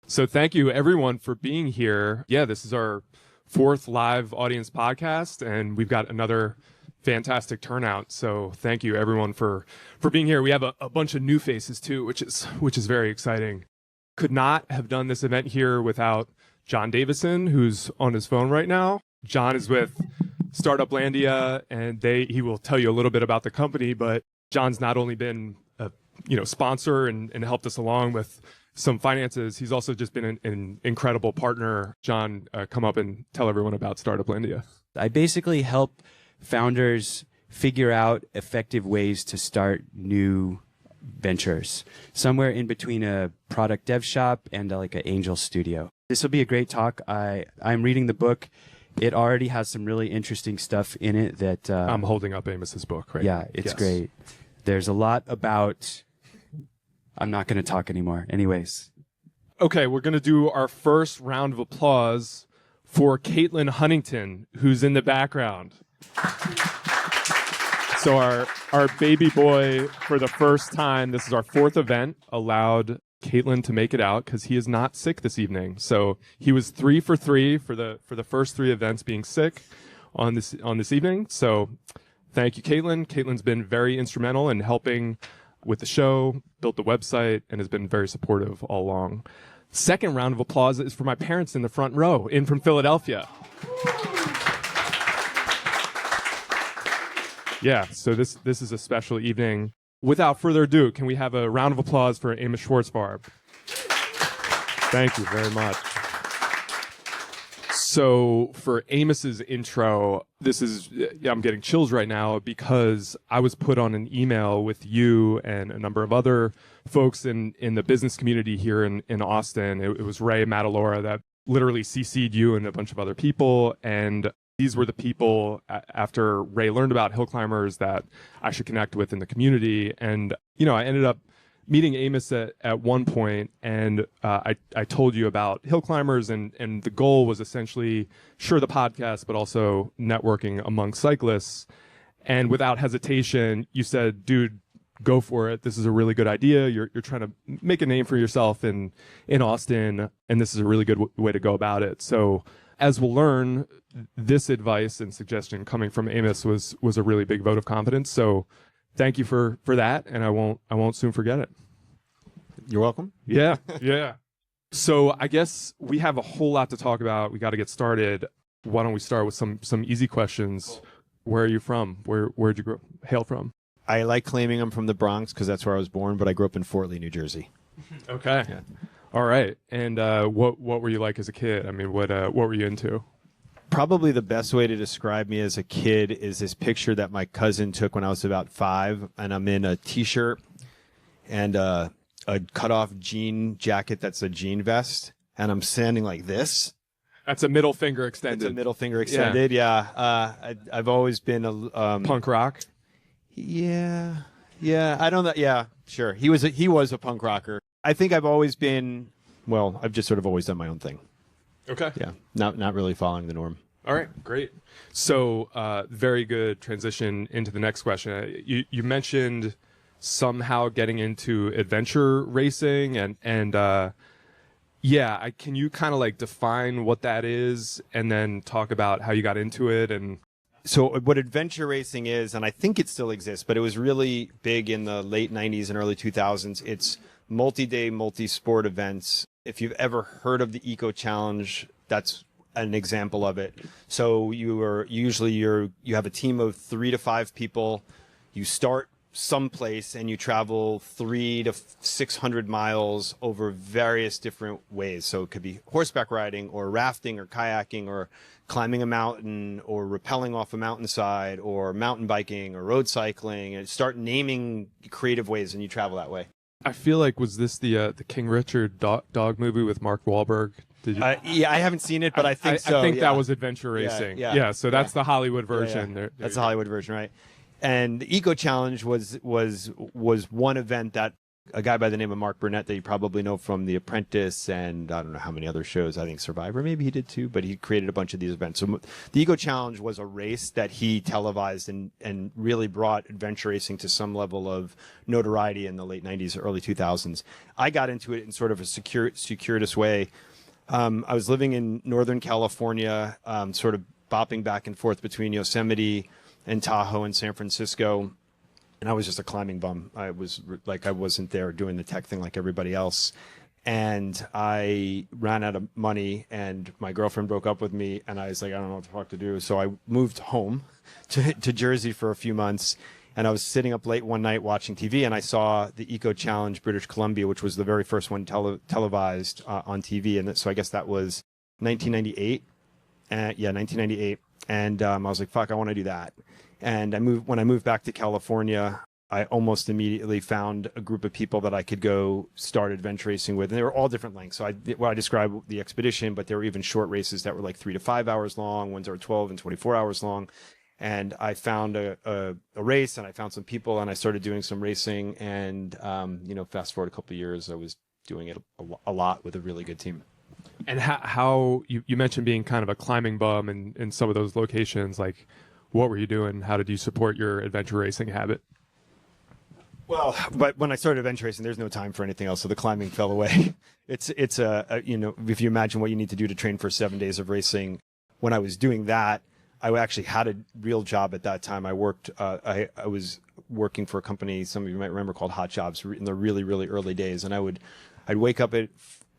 So thank you everyone for being here. Yeah, this is our 4th live audience podcast, and we've got another fantastic turnout. So thank you everyone for being here. We have a bunch of new faces too, which is very exciting. Could not have done this event here without John Davison, who's on his phone right now. John is with Startuplandia, and he will tell you a little bit about the company, but John's not only been a sponsor and helped us along with some finances, he's also just been an incredible partner. John, come up and tell everyone about Startuplandia. I basically help founders figure out effective ways to start new ventures, somewhere in between a product dev shop and like an angel studio. This will be a great talk. I'm reading the book. It already has some really interesting stuff in it that... I'm holding up Amos's book right now. Yeah, it's great. There's a lot about... I'm not going to talk anymore. Anyways. Okay, we're going to do our first round of applause for Caitlin Huntington, who's in the background. So our baby boy, for the first time, this is our 4th event, allowed Caitlin to make it out because he is not sick this evening. So he was 3 for 3 for the first 3 events being sick on this evening. So thank you, Caitlin. Caitlin's been very instrumental in helping with the show, built the website, and has been very supportive all along. Second round of applause is for my parents in the front row, in from Philadelphia. Yeah, so this is a special evening. Without further ado, can we have a round of applause for Amos Schwartzfarb? Thank you very much. So for Amos's intro, I'm getting chills right now because I was put on an email with you and a number of other folks in the business community here in Austin. It was Ray Matalora that literally CC'd you and a bunch of other people. And these were the people, after Ray learned about Hill Climbers, that I should connect with in the community. And, I ended up meeting Amos at one point, and I told you about Hill Climbers, and the goal was essentially, sure, the podcast, but also networking among cyclists. And without hesitation, you said, dude, go for it. This is a really good idea. You're trying to make a name for yourself in Austin, and this is a really good way to go about it. So as we'll learn, this advice and suggestion coming from Amos was a really big vote of confidence. So thank you for that, and I won't soon forget it. You're welcome. Yeah. So I guess we have a whole lot to talk about. We got to get started. Why don't we start with some easy questions? Where are you from? Where'd you hail from? I like claiming I'm from the Bronx because that's where I was born, but I grew up in Fort Lee, New Jersey. Okay. Yeah. All right. And what were you like as a kid? I mean, what were you into? Probably the best way to describe me as a kid is this picture that my cousin took when I was about 5, and I'm in a T-shirt and a cut-off jean jacket that's a jean vest, and I'm standing like this. That's a middle finger extended. It's a middle finger extended, yeah. I've always been a... punk rock? Yeah, I don't know. Yeah, sure. He was a punk rocker. I think I've always been... Well, I've just sort of always done my own thing. Okay. Yeah, not really following the norm. All right, great. So very good transition into the next question. You mentioned somehow getting into adventure racing, and can you kind of like define what that is and then talk about how you got into it? And so what adventure racing is, and I think it still exists, but it was really big in the late 90s and early 2000s. It's multi-day, multi-sport events. If you've ever heard of the Eco Challenge, that's an example of it. So you have a team of 3 to 5 people. You start someplace and you travel 300 to 600 miles over various different ways. So it could be horseback riding or rafting or kayaking or climbing a mountain or rappelling off a mountainside or mountain biking or road cycling, and start naming creative ways and you travel that way. I feel like, was this the King Richard dog movie with Mark Wahlberg? Did you? Yeah, I haven't seen it, but I think so. I think that was adventure racing. Yeah, so that's the Hollywood version. Yeah. That's the Hollywood version, right? And the Eco Challenge was one event that a guy by the name of Mark Burnett that you probably know from The Apprentice and I don't know how many other shows. I think Survivor, maybe he did too, but he created a bunch of these events. So the Eco Challenge was a race that he televised and really brought adventure racing to some level of notoriety in the late 90s, early 2000s. I got into it in sort of a circuitous way. I was living in Northern California, sort of bopping back and forth between Yosemite and Tahoe and San Francisco. And I was just a climbing bum. I wasn't there doing the tech thing like everybody else. And I ran out of money and my girlfriend broke up with me and I was like, I don't know what the fuck to do. So I moved home to Jersey for a few months. And I was sitting up late one night watching TV and I saw the Eco Challenge British Columbia, which was the very first one televised on TV. And so I guess that was 1998. 1998. And I was like, fuck, I want to do that. And when I moved back to California, I almost immediately found a group of people that I could go start adventure racing with. And they were all different lengths. So I described the expedition, but there were even short races that were like 3 to 5 hours long, ones that were 12 and 24 hours long. And I found a race and I found some people and I started doing some racing. And, fast forward a couple of years, I was doing it a lot with a really good team. And how you mentioned being kind of a climbing bum in some of those locations, like what were you doing? How did you support your adventure racing habit? Well, but when I started adventure racing, there's no time for anything else, so the climbing fell away. It's if you imagine what you need to do to train for 7 days of racing, when I was doing that, I actually had a real job at that time. I worked, I was working for a company, some of you might remember, called Hot Jobs in the really, really early days, and I'd wake up at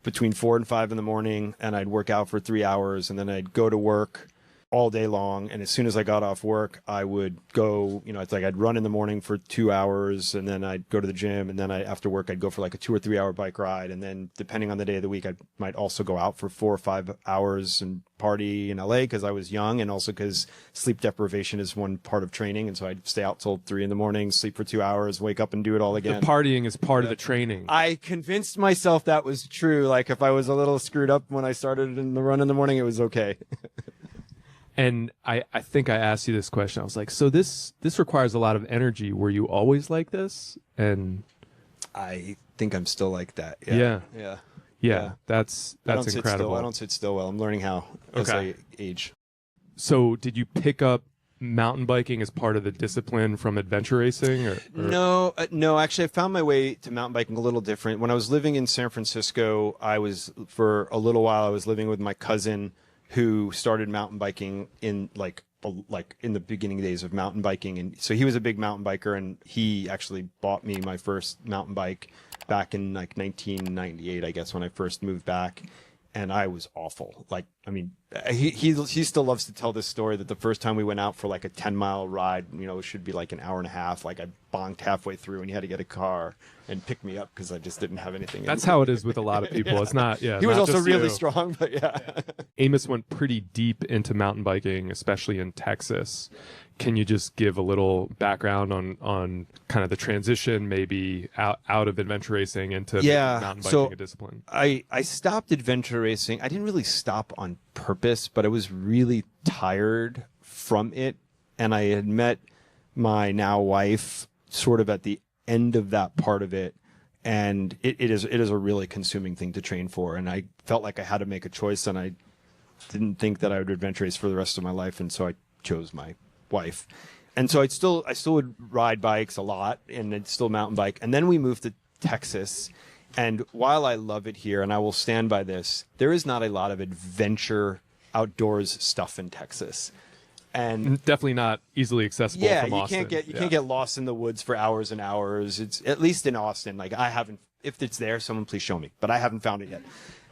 between 4 and 5 in the morning, and I'd work out for 3 hours, and then I'd go to work all day long. And as soon as I got off work, I would go, it's like I'd run in the morning for 2 hours and then I'd go to the gym. And then after work, I'd go for like a 2 or 3 hour bike ride. And then depending on the day of the week, I might also go out for 4 or 5 hours and party in LA because I was young. And also because sleep deprivation is one part of training. And so I'd stay out till 3 in the morning, sleep for 2 hours, wake up and do it all again. The partying is part of the training. I convinced myself that was true. Like if I was a little screwed up when I started in the run in the morning, it was okay. And I think I asked you this question. I was like, so this requires a lot of energy. Were you always like this? And I think I'm still like that. Yeah. Yeah. That's incredible. I don't sit still well. I'm learning how as I age. So did you pick up mountain biking as part of the discipline from adventure racing? Or? No. Actually, I found my way to mountain biking a little different. When I was living in San Francisco, for a little while, I was living with my cousin who started mountain biking in in the beginning days of mountain biking. And so he was a big mountain biker and he actually bought me my first mountain bike back in 1998, I guess, when I first moved back. And I was awful. He still loves to tell this story that the first time we went out for like a 10-mile ride, it should be like an hour and a half. Like I bonked halfway through and he had to get a car and pick me up because I just didn't have anything. That's how it is with a lot of people. It's not, He was also really strong, but yeah. Amos went pretty deep into mountain biking, especially in Texas. Can you just give a little background on kind of the transition maybe out of adventure racing into mountain biking a discipline? I stopped adventure racing. I didn't really stop on purpose, but I was really tired from it. And I had met my now wife sort of at the end of that part of it. And it is a really consuming thing to train for. And I felt like I had to make a choice and I didn't think that I would adventure race for the rest of my life. And so I chose my wife. And so I still would ride bikes a lot and I'd still mountain bike. And then we moved to Texas. And while I love it here, and I will stand by this, there is not a lot of adventure outdoors stuff in Texas. And definitely not easily accessible from Austin. You can't get lost in the woods for hours and hours. It's at least in Austin. Like I haven't, if it's there, someone please show me, but I haven't found it yet.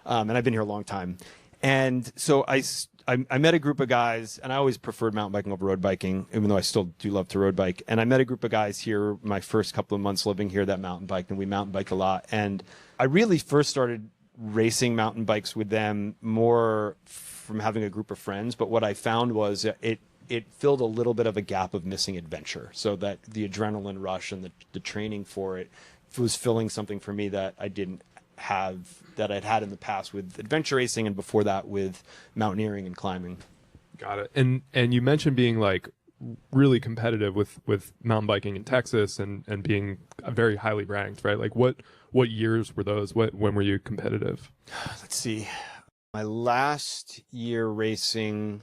And I've been here a long time. And so I met a group of guys, and I always preferred mountain biking over road biking, even though I still do love to road bike. And I met a group of guys here my first couple of months living here that mountain biked, and we mountain biked a lot. And I really first started racing mountain bikes with them more from having a group of friends. But what I found was it filled a little bit of a gap of missing adventure, so that the adrenaline rush and the training for it was filling something for me that I didn't have, that I'd had in the past with adventure racing and before that with mountaineering and climbing. Got it. And you mentioned being like really competitive with mountain biking in Texas and being very highly ranked, right? Like what years were those? When were you competitive? Let's see. My last year racing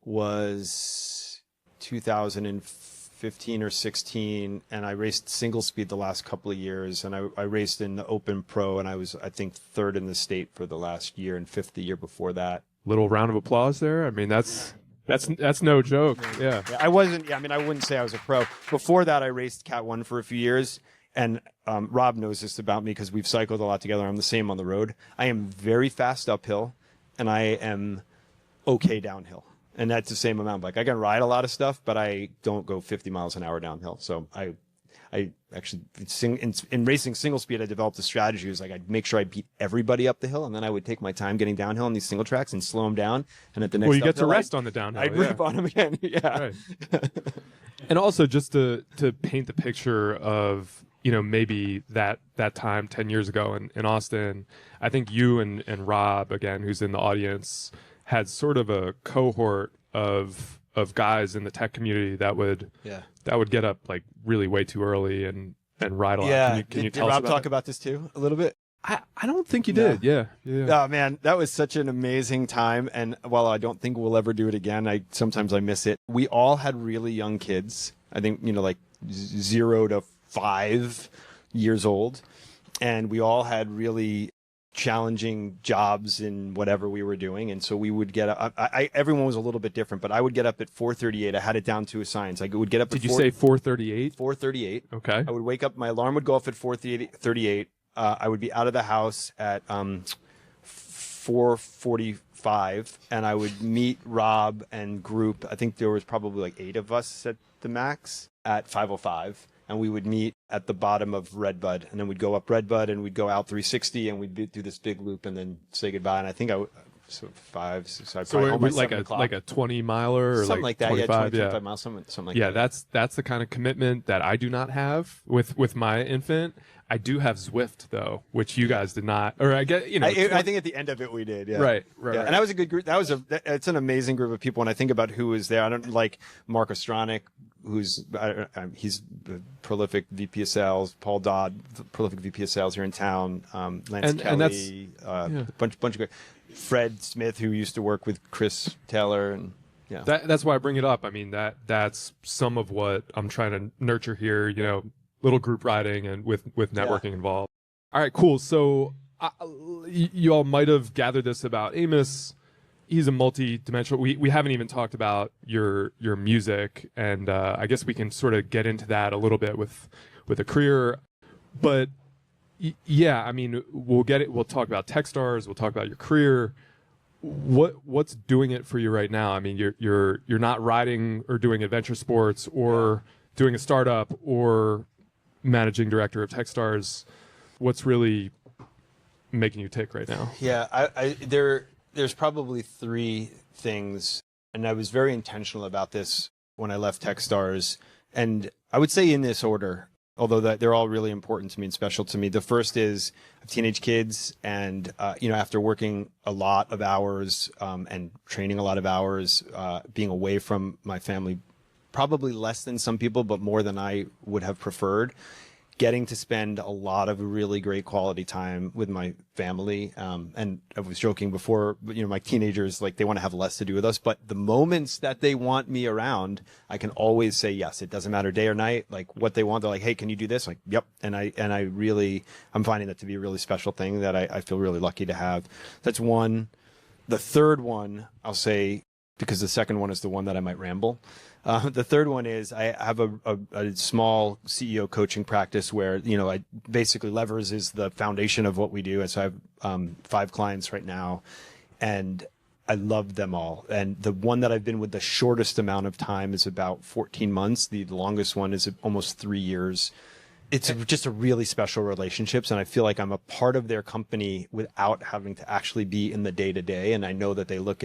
was 2015 or 16, and I raced single speed the last couple of years, and I raced in the Open Pro, and I was, I think, third in the state for the last year and fifth the year before that. Little round of applause there. I mean, that's no joke. Yeah. I wasn't. Yeah, I mean, I wouldn't say I was a pro. Before that, I raced Cat 1 for a few years, and Rob knows this about me because we've cycled a lot together. I'm the same on the road. I am very fast uphill, and I am okay downhill. And that's the same amount. Like I can ride a lot of stuff, but I don't go 50 miles an hour downhill. So I actually in racing single speed, I developed a strategy. It was like I'd make sure I beat everybody up the hill, and then I would take my time getting downhill on these single tracks and slow them down. And at the next, well, you get to rest on the downhill. I'd rip on them again. Yeah. Right. And also just to paint the picture of, you know, maybe that time 10 years ago in Austin, I think you and Rob, again, who's in the audience, had sort of a cohort of guys in the tech community that would get up like really way too early and ride a lot. Yeah. Can you did tell us Rob about talk about this too a little bit? I don't think you did. Yeah. Oh man, that was such an amazing time. And while I don't think we'll ever do it again, sometimes I miss it. We all had really young kids. I think, you know, like 0 to 5 years old. And we all had really challenging jobs in whatever we were doing, and so we would get up. Everyone was a little bit different, but I would get up at 4:38. I had it down to a science. I would get up. Did you say 4:38? 4:38. Okay. I would wake up. My alarm would go off at 4:38. I would be out of the house at 4:45, and I would meet Rob and group. I think there was probably like 8 of us at the max at 5:05. And we would meet at the bottom of Redbud, and then we'd go up Redbud, and we'd go out 360, and we'd do this big loop, and then say goodbye. And I think so 5, 6. I so like a 20 miler or something like that. 25, 25 miles, something like that. Yeah, that's the kind of commitment that I do not have with my infant. I do have Zwift though, which you guys did not. Or I get, you know, I think at the end that we did. Yeah. Right. Yeah. And that was a good group. It's an amazing group of people. When I think about who was there, I don't like Mark Ostronic, he's a prolific VP of sales. Paul Dodd, prolific VP of sales here in town. Lance Kelly, and that's, bunch of great. Fred Smith, who used to work with Chris Taylor, and yeah. That's why I bring it up. I mean, that's some of what I'm trying to nurture here. You know, little group riding and with networking involved. All right, cool. So you all might have gathered this about Amos. He's a multi-dimensional. We haven't even talked about your music, and I guess we can sort of get into that a little bit with a career. But yeah, I mean, we'll talk about Techstars. We'll talk about your career. What's doing it for you right now? I mean, you're not riding or doing adventure sports or doing a startup or managing director of Techstars. What's really making you tick right now? Yeah, there's probably 3 things, and I was very intentional about this when I left Techstars, and I would say in this order, although they're all really important to me and special to me. The first is I have teenage kids, and after working a lot of hours and training a lot of hours, being away from my family, probably less than some people, but more than I would have preferred. Getting to spend a lot of really great quality time with my family. And I was joking before, my teenagers, like, they want to have less to do with us, but the moments that they want me around, I can always say yes. It doesn't matter day or night, like what they want. They're like, hey, can you do this? Like, yep. And I'm finding that to be a really special thing that I feel really lucky to have. That's one. The third one, I'll say, because the second one is the one that I might ramble. The third one is I have a small CEO coaching practice where, I basically Levers is the foundation of what we do. And so I have 5 clients right now, and I love them all. And the one that I've been with the shortest amount of time is about 14 months. The longest one is almost 3 years. It's just a really special relationships, and I feel like I'm a part of their company without having to actually be in the day-to-day. And I know that they all look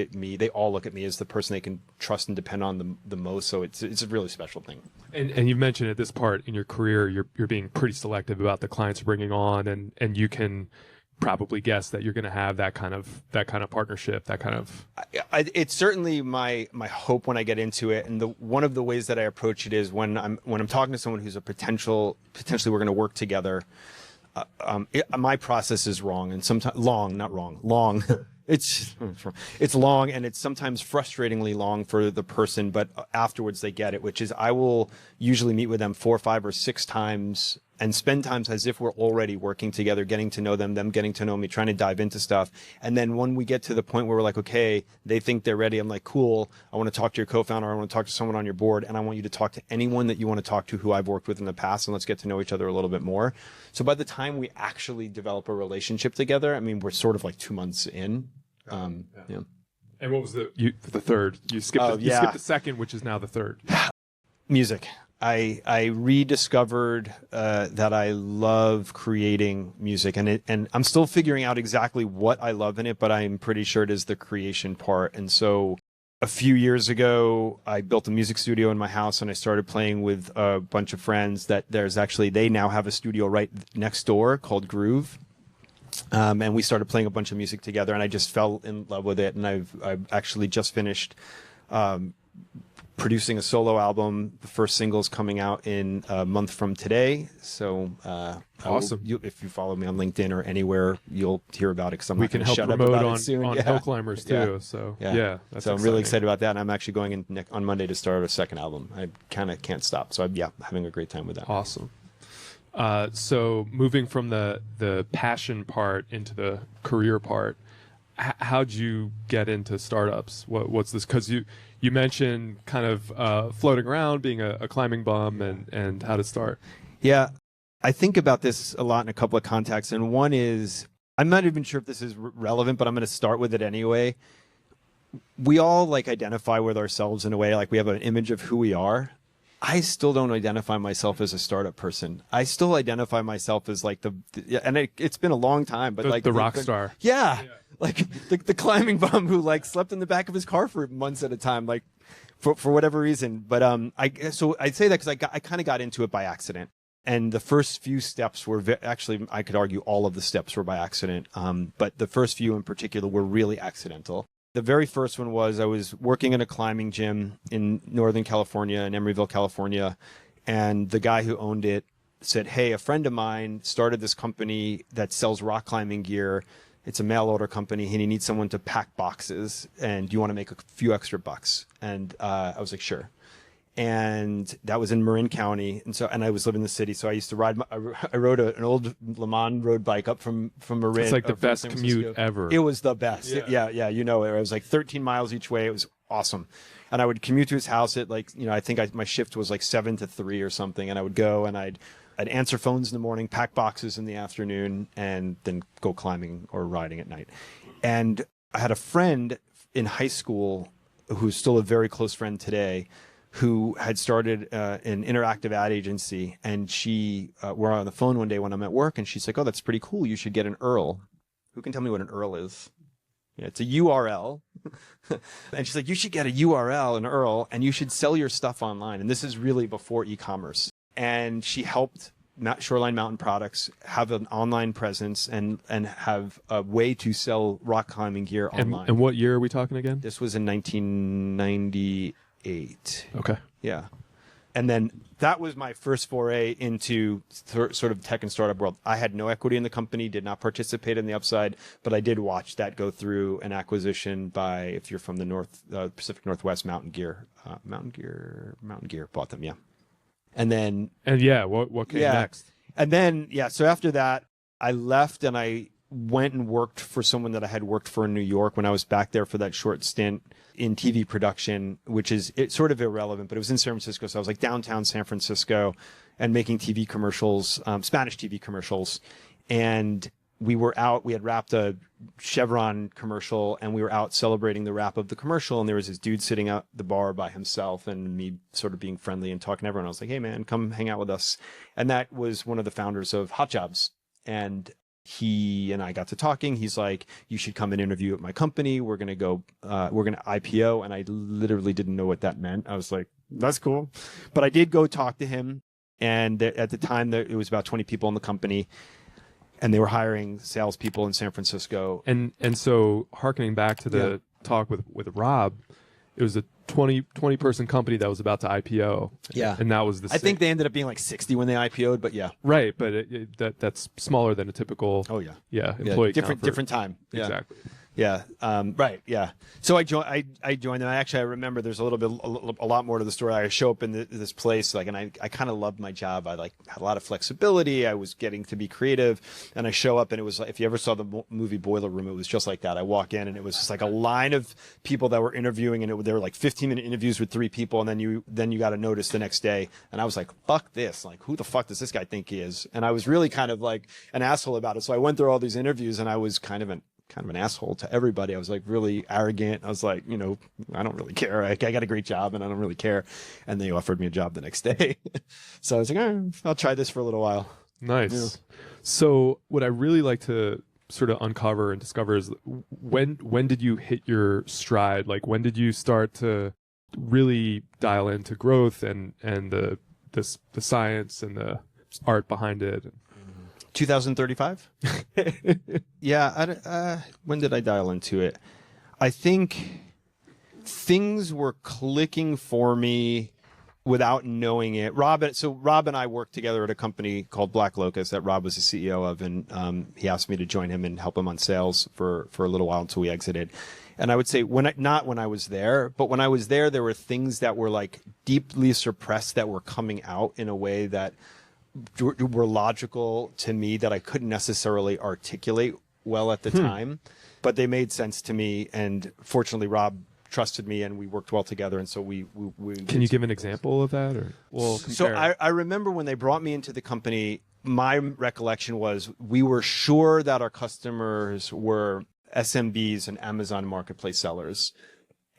at me as the person they can trust and depend on the most. So it's a really special thing. And you mentioned at this part in your career, you're being pretty selective about the clients you're bringing on, and you can probably guess that you're going to have that kind of partnership, that kind of. It's certainly my hope when I get into it, and one of the ways that I approach it is when I'm talking to someone who's potentially we're going to work together. My process is wrong, and sometimes long. It's long, and it's sometimes frustratingly long for the person, but afterwards they get it, which is I will usually meet with them 4, 5, or 6 times and spend times as if we're already working together, getting to know them getting to know me, trying to dive into stuff. And then when we get to the point where we're like, okay, they think they're ready, I'm like, cool, I want to talk to your co-founder, I want to talk to someone on your board, and I want you to talk to anyone that you want to talk to who I've worked with in the past, and let's get to know each other a little bit more. So by the time we actually develop a relationship together, I mean, we're sort of like 2 months in. Yeah. And what was the third? You skipped the second, which is now the third. Music. I rediscovered that I love creating music, and I'm still figuring out exactly what I love in it, but I'm pretty sure it is the creation part. And so a few years ago, I built a music studio in my house, and I started playing with a bunch of friends they now have a studio right next door called Groove. And we started playing a bunch of music together, and I just fell in love with it. And I've actually just finished producing a solo album. The first single's coming out in a month from today. So awesome. If you follow me on LinkedIn or anywhere, you'll hear about it, because we can help shut promote up about on, it soon. on Hill Climbers too. So that's so I'm really excited about that. And I'm actually going in on Monday to start a second album. I kind of can't stop. So I'm having a great time with that. Awesome. So moving from the passion part into the career part, how'd you get into startups? What's this? Because you mentioned kind of floating around, being a climbing bum, and how to start. Yeah, I think about this a lot in a couple of contexts, and one is, I'm not even sure if this is relevant, but I'm going to start with it anyway. We all identify with ourselves in a way, like we have an image of who we are. I still don't identify myself as a startup person. I still identify myself as it's been a long time, but the rock star. Yeah. Like the climbing bum who slept in the back of his car for months at a time, for whatever reason. But so I'd say that because I kind of got into it by accident. And the first few steps were actually, I could argue all of the steps were by accident. But the first few in particular were really accidental. The very first one was I was working in a climbing gym in Northern California, in Emeryville, California. And the guy who owned it said, hey, a friend of mine started this company that sells rock climbing gear. It's a mail order company, and he needs someone to pack boxes. And do you want to make a few extra bucks? And I was like, sure. And that was in Marin County, and I was living in the city, so I used to ride. I rode an old Le Mans road bike up from Marin. It's like the best commute ever. It was the best. Yeah. It was 13 miles each way. It was awesome, and I would commute to his house at I think my shift was 7 to 3 or something, and I would go and I'd answer phones in the morning, pack boxes in the afternoon, and then go climbing or riding at night. And I had a friend in high school who's still a very close friend today, who had started an interactive ad agency, and we're on the phone one day when I'm at work, and she's like, oh, that's pretty cool. You should get an URL. Who can tell me what an URL is? Yeah, it's a URL. And she's like, you should get a URL, an URL, and you should sell your stuff online. And this is really before e-commerce. And she helped Shoreline Mountain Products have an online presence and have a way to sell rock climbing gear online. And what year are we talking again? This was in 1998. Okay. Yeah. And then that was my first foray into sort of tech and startup world. I had no equity in the company, did not participate in the upside, but I did watch that go through an acquisition by, if you're from the Pacific Northwest, Mountain Gear. Mountain Gear bought them, yeah. And then... what came next? And then, so after that, I left and I went and worked for someone that I had worked for in New York when I was back there for that short stint in TV production, which is it's sort of irrelevant, but it was in San Francisco. So I was downtown San Francisco and making TV commercials, Spanish TV commercials. And we had wrapped a Chevron commercial, and we were out celebrating the wrap of the commercial. And there was this dude sitting at the bar by himself, and me sort of being friendly and talking to everyone. I was like, hey man, come hang out with us. And that was one of the founders of Hot Jobs. And he and I got to talking. He's like, you should come and interview at my company. We're going to IPO. And I literally didn't know what that meant. I was like, that's cool. But I did go talk to him. And at the time, it was about 20 people in the company. and they were hiring salespeople in San Francisco. And so harkening back to the talk with Rob, it was a 20 person company that was about to IPO. Yeah. And that was the I think they ended up being like 60 when they IPO'd, but yeah. Right, but that's smaller than a typical employee count different time. Yeah. Exactly. Yeah. Right. Yeah. So I joined them. I remember there's a lot more to the story. I show up in this place, like, and I kind of loved my job. I had a lot of flexibility. I was getting to be creative, and I show up, and it was like, if you ever saw the movie Boiler Room, it was just like that. I walk in, and it was just like a line of people that were interviewing, and there were like 15-minute interviews with 3 people, and then you got a notice the next day, and I was like, fuck this. Like, who the fuck does this guy think he is? And I was really kind of like an asshole about it. So I went through all these interviews, and I was kind of an asshole to everybody. I was like really arrogant. I was like, I don't really care. I got a great job and I don't really care. And they offered me a job the next day. So I was like, I'll try this for a little while. Nice. Yeah. So what I really like to sort of uncover and discover is when did you hit your stride? Like, when did you start to really dial into growth and the science and the art behind it? 2035? Yeah. When did I dial into it? I think things were clicking for me without knowing it. Rob and I worked together at a company called Black Locust that Rob was the CEO of, and he asked me to join him and help him on sales for a little while until we exited. And I would say not when I was there, but when I was there were things that were like deeply suppressed that were coming out in a way that were logical to me that I couldn't necessarily articulate well at the time, but they made sense to me. And fortunately, Rob trusted me and we worked well together. And so we Can you give an example of that? So I remember when they brought me into the company, my recollection was we were sure that our customers were SMBs and Amazon marketplace sellers.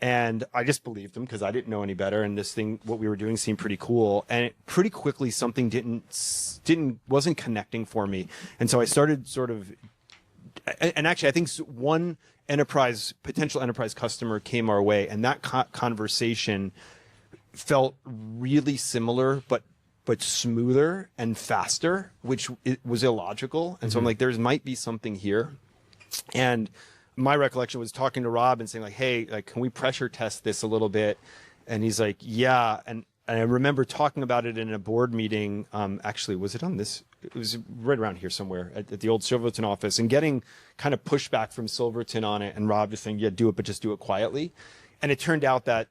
And I just believed them because I didn't know any better. And what we were doing seemed pretty cool. And pretty quickly something wasn't connecting for me. And so I started and actually I think one potential enterprise customer came our way, and that conversation felt really similar, but smoother and faster, which it was illogical. And so I'm like, there might be something here. And my recollection was talking to Rob and saying like, hey, like, can we pressure test this a little bit? And he's like, yeah. And I remember talking about it in a board meeting. Actually, was it on this? It was right around here somewhere at the old Silverton office, and getting kind of pushback from Silverton on it. And Rob just saying, yeah, do it, but just do it quietly. And it turned out that,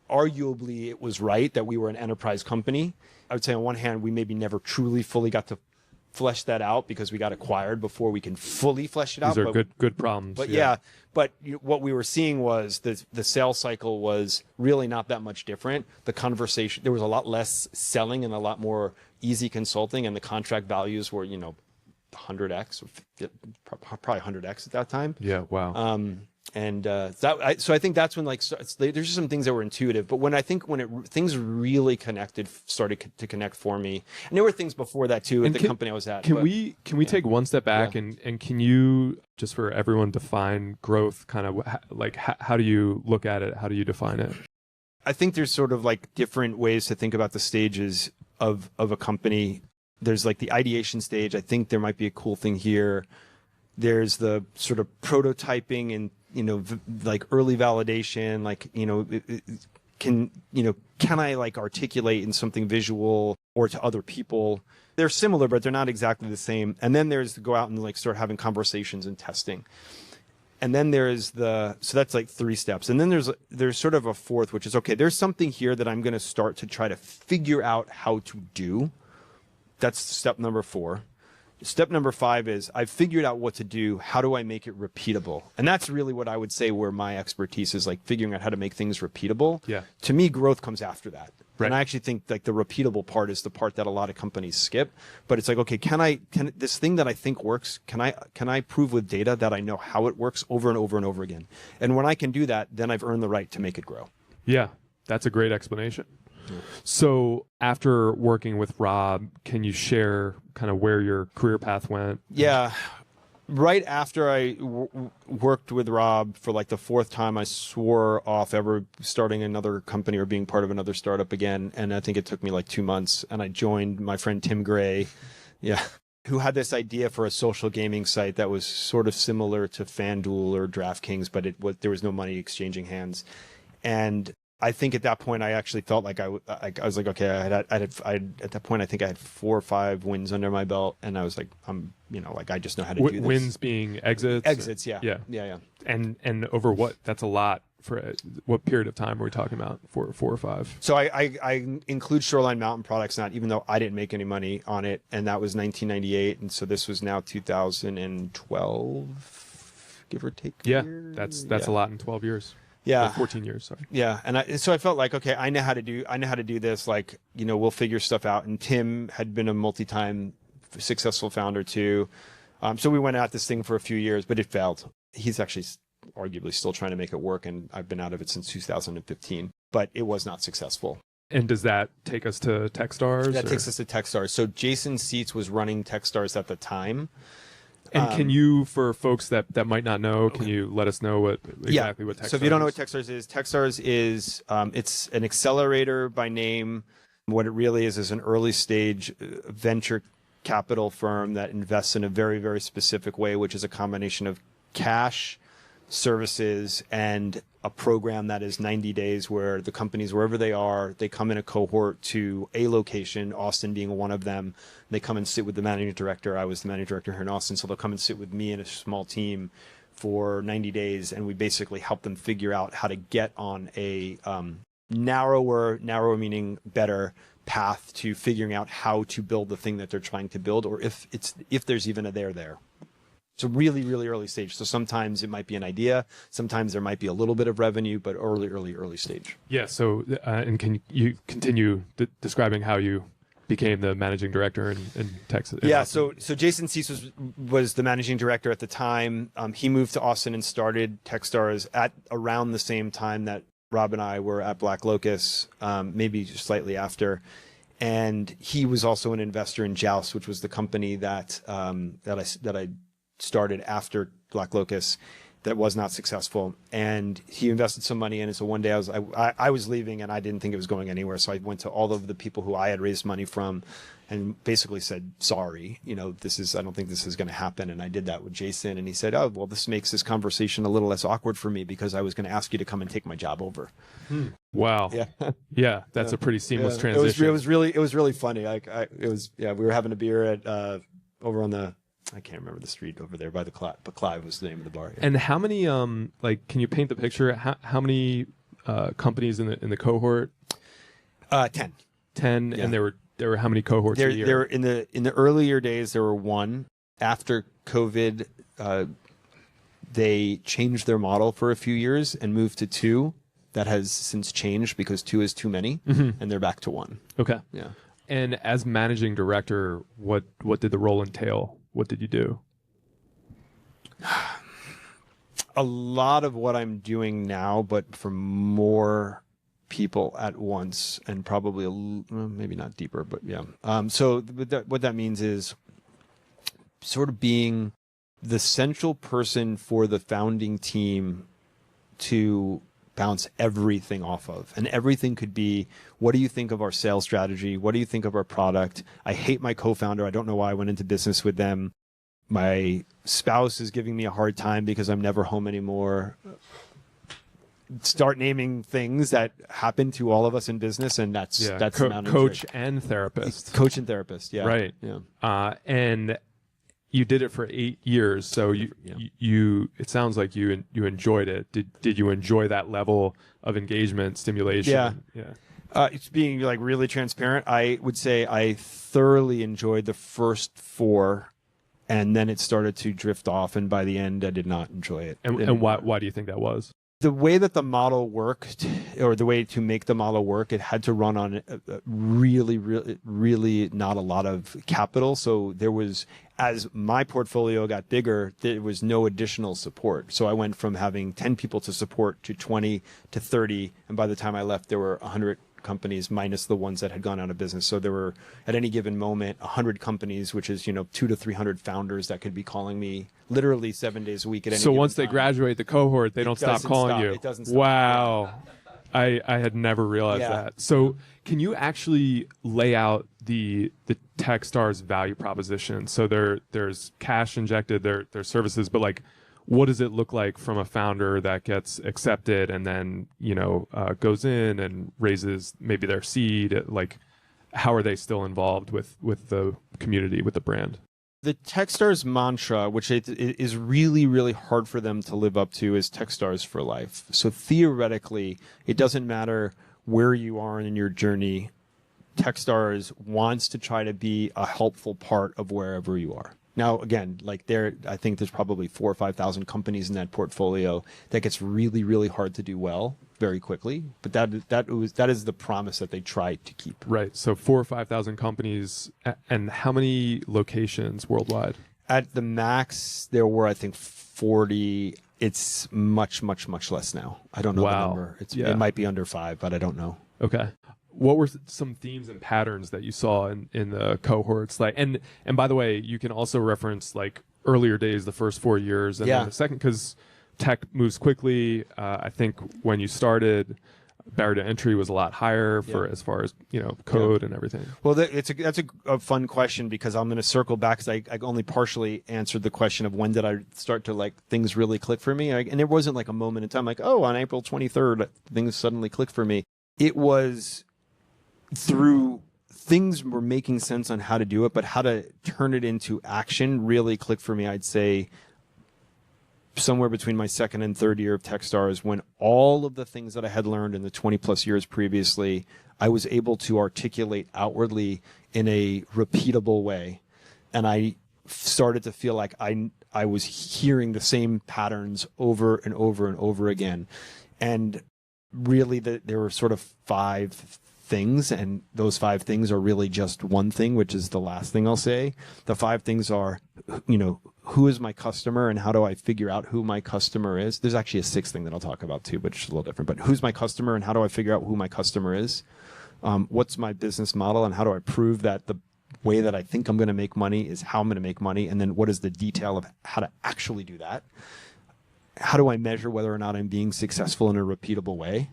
arguably it was right that we were an enterprise company. I would say on one hand, we maybe never truly fully got to flesh that out because we got acquired before we can fully flesh it out. These are good problems. But what we were seeing was the sales cycle was really not that much different. The conversation, there was a lot less selling and a lot more easy consulting, and the contract values were 100x, probably 100x at that time. Yeah. Wow. So I think that's when there's just some things that were intuitive, but when things really started to connect for me, and there were things before that too at the company I was at. Can we take one step back and can you, just for everyone, define growth? Kind of like how do you look at it? How do you define it? I think there's sort of like different ways to think about the stages of a company. There's like the ideation stage. I think there might be a cool thing here. There's the sort of prototyping and like early validation, like, can I like articulate in something visual or to other people? They're similar, but they're not exactly the same. And then there's to go out and like start having conversations and testing. And then so that's like 3 steps. And then there's sort of a fourth, which is, okay, there's something here that I'm going to start to try to figure out how to do. That's step number 4. Step number 5 is I've figured out what to do. How do I make it repeatable? And that's really what I would say where my expertise is, like figuring out how to make things repeatable. Yeah. To me, growth comes after that. Right. And I actually think like the repeatable part is the part that a lot of companies skip. But it's like, okay, can this thing that I think works, can I prove with data that I know how it works over and over and over again? And when I can do that, then I've earned the right to make it grow. Yeah, that's a great explanation. So after working with Rob, can you share kind of where your career path went? Yeah. Right after I worked with Rob for like the 4th time, I swore off ever starting another company or being part of another startup again. And I think it took me like 2 months, and I joined my friend Tim Gray. Yeah. who had this idea for a social gaming site that was sort of similar to FanDuel or DraftKings, but there was no money exchanging hands. And I think at that point, I actually felt like I was like, okay, at that point, I think I had 4 or 5 wins under my belt, and I was like, I just know how to do this. Wins being exits? Exits, yeah. Yeah. And over what? That's a lot. For what period of time are we talking about? 4 or 5? So I include Shoreline Mountain Products, not even though I didn't make any money on it, and that was 1998, and so this was now 2012, give or take. Yeah, that's a lot in 12 years. Yeah, 14 years. Sorry. Yeah, and so I felt like, okay, I know how to do this. Like, we'll figure stuff out. And Tim had been a multi-time successful founder too, so we went at this thing for a few years, but it failed. He's actually arguably still trying to make it work, and I've been out of it since 2015, but it was not successful. And does that take us to Techstars? That takes us to Techstars. So Jason Seitz was running Techstars at the time. And can you, for folks that might not know, can you let us know what Techstars is? So if you don't know what Techstars is it's an accelerator by name. What it really is an early stage venture capital firm that invests in a very, very specific way, which is a combination of cash, services, and a program that is 90 days where the companies, wherever they are, they come in a cohort to a location, Austin being one of them. They come and sit with the managing director. I was the managing director here in Austin, so they'll come and sit with me and a small team for 90 days, and we basically help them figure out how to get on a narrower meaning better path to figuring out how to build the thing that they're trying to build, or if there's even a there. So really, really early stage. So sometimes it might be an idea. Sometimes there might be a little bit of revenue, but early stage. Yeah. So, and can you continue describing how you became the managing director in Texas? Yeah. So Jason Seitz was the managing director at the time. He moved to Austin and started Techstars at around the same time that Rob and I were at Black Locust, maybe just slightly after. And he was also an investor in Joust, which was the company that I started after Black Locust that was not successful, and he invested some money in it. So one day I was leaving, and I didn't think it was going anywhere. So I went to all of the people who I had raised money from, and basically said, "Sorry, I don't think this is going to happen." And I did that with Jason, and he said, "Oh, well, this makes this conversation a little less awkward for me because I was going to ask you to come and take my job over." Wow. Yeah. That's a pretty seamless transition. It was really funny. We were having a beer at over on the, I can't remember the street over there by the Clive, but Clive was the name of the bar. Yeah. And how many, can you paint the picture? How many companies in the cohort? 10. 10, yeah. And there were how many cohorts a year? There in the earlier days there were 1. After COVID, they changed their model for a few years and moved to 2. That has since changed because 2 is too many, and they're back to 1. Okay. Yeah. And as managing director, what did the role entail? What did you do? A lot of what I'm doing now, but for more people at once, and probably maybe not deeper, but yeah. So what that means is sort of being the central person for the founding team to bounce everything off of. And everything could be, what do you think of our sales strategy? What do you think of our product? I hate my co-founder. I don't know why I went into business with them. My spouse is giving me a hard time because I'm never home anymore. Start naming things that happen to all of us in business, and that's the amount of coach and therapist. Coach and therapist, yeah. Right. Yeah. And you did it for 8 years, so you it sounds like you enjoyed it. Did you enjoy that level of engagement, stimulation? Yeah. It's being like really transparent. I would say I thoroughly enjoyed the first 4, and then it started to drift off, and by the end I did not enjoy it. And why do you think that was? The way that the model worked, or the way to make the model work, it had to run on really, really, really not a lot of capital. So there was, as my portfolio got bigger, there was no additional support. So I went from having 10 people to support to 20 to 30. And by the time I left, there were 100 companies minus the ones that had gone out of business. So there were, at any given moment, 100 companies, which is 200 to 300 founders that could be calling me literally 7 days a week at any So given once they time. graduate the cohort, they don't stop calling you. It doesn't stop. Wow. I had never realized that. So can you actually lay out the Techstars value proposition? So there's cash injected, there's services, but like, what does it look like from a founder that gets accepted and then, goes in and raises maybe their seed? Like, how are they still involved with the community, with the brand? The Techstars mantra, which is really, really hard for them to live up to, is Techstars for life. So theoretically, it doesn't matter where you are in your journey. Techstars wants to try to be a helpful part of wherever you are. Now, again, I think there's probably 4,000 or 5,000 companies in that portfolio that gets really, really hard to do well very quickly. But that is the promise that they try to keep. Right. So 4,000 or 5,000 companies, and how many locations worldwide? At the max, there were, I think, 40. It's much, much, much less now. I don't know the number. It might be under 5, but I don't know. Okay. What were some themes and patterns that you saw in the cohorts? Like, and by the way, you can also reference like earlier days, the first 4 years, and then the second, because tech moves quickly. I think when you started, barrier to entry was a lot higher for as far as code and everything. Well, that's a fun question, because I'm going to circle back, because I only partially answered the question of when did I start to things really click for me, and there wasn't like a moment in time like, oh, on April 23rd things suddenly clicked for me. It was through things were making sense on how to do it, but how to turn it into action really clicked for me, I'd say, somewhere between my second and third year of Techstars, when all of the things that I had learned in the 20 plus years previously, I was able to articulate outwardly in a repeatable way. And I started to feel like I was hearing the same patterns over and over and over again. And really there were sort of 5 things, and those 5 things are really just one thing, which is the last thing I'll say. The 5 things are, who is my customer and how do I figure out who my customer is? There's actually a 6th thing that I'll talk about too, but it's a little different. But who's my customer and how do I figure out who my customer is? What's my business model and how do I prove that the way that I think I'm going to make money is how I'm going to make money? And then what is the detail of how to actually do that? How do I measure whether or not I'm being successful in a repeatable way?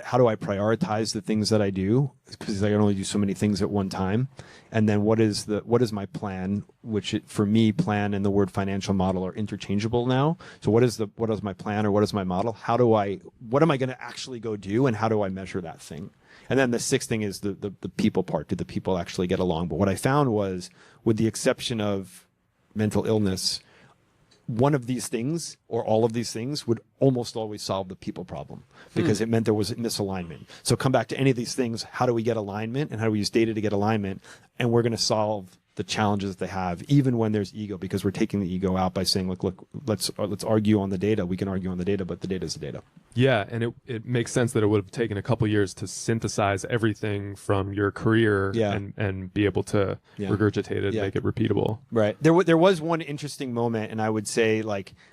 How do I prioritize the things that I do? Because I can only do so many things at one time. And then what is my plan? Which for me, plan and the word financial model are interchangeable now. So what is my plan, or what is my model? What am I going to actually go do, and how do I measure that thing? And then the 6th thing is the people part. Do the people actually get along? But what I found was, with the exception of mental illness, one of these things or all of these things would almost always solve the people problem, because it meant there was misalignment. So come back to any of these things. How do we get alignment, and how do we use data to get alignment? And we're going to solve the challenges that they have, even when there's ego, because we're taking the ego out by saying, look, let's argue on the data. We can argue on the data, but the data is the data. Yeah, and it makes sense that it would have taken a couple years to synthesize everything from your career and be able to regurgitate it, make it repeatable. Right. There was one interesting moment, and I would say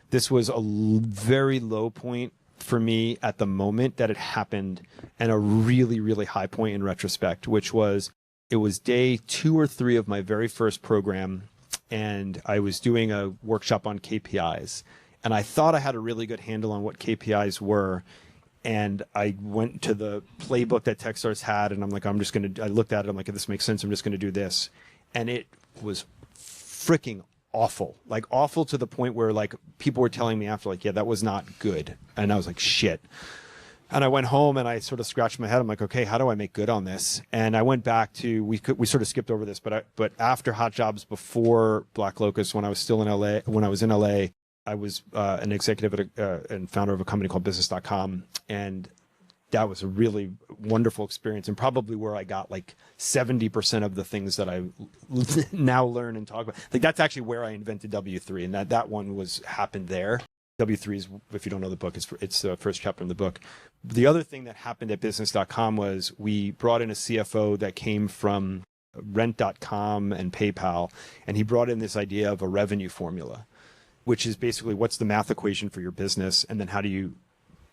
this was a very low point for me at the moment that it happened, and a really, really high point in retrospect, which was, it was day 2 or 3 of my very first program, and I was doing a workshop on KPIs. And I thought I had a really good handle on what KPIs were. And I went to the playbook that Techstars had, and I'm like, I looked at it, I'm like, if this makes sense, I'm just going to do this. And it was freaking awful. Awful to the point where people were telling me after, yeah, that was not good. And I was like, shit. And I went home and I sort of scratched my head. I'm like, okay, how do I make good on this? And I went back to, we sort of skipped over this, but after Hot Jobs, before Black Locust, when I was in LA, I was an executive and founder of a company called business.com. And that was a really wonderful experience, and probably where I got 70% of the things that I now learn and talk about. That's actually where I invented W3, and that one happened there. W3 is, if you don't know the book, it's the first chapter in the book. The other thing that happened at business.com was we brought in a CFO that came from rent.com and PayPal, and he brought in this idea of a revenue formula, which is basically what's the math equation for your business, and then how do you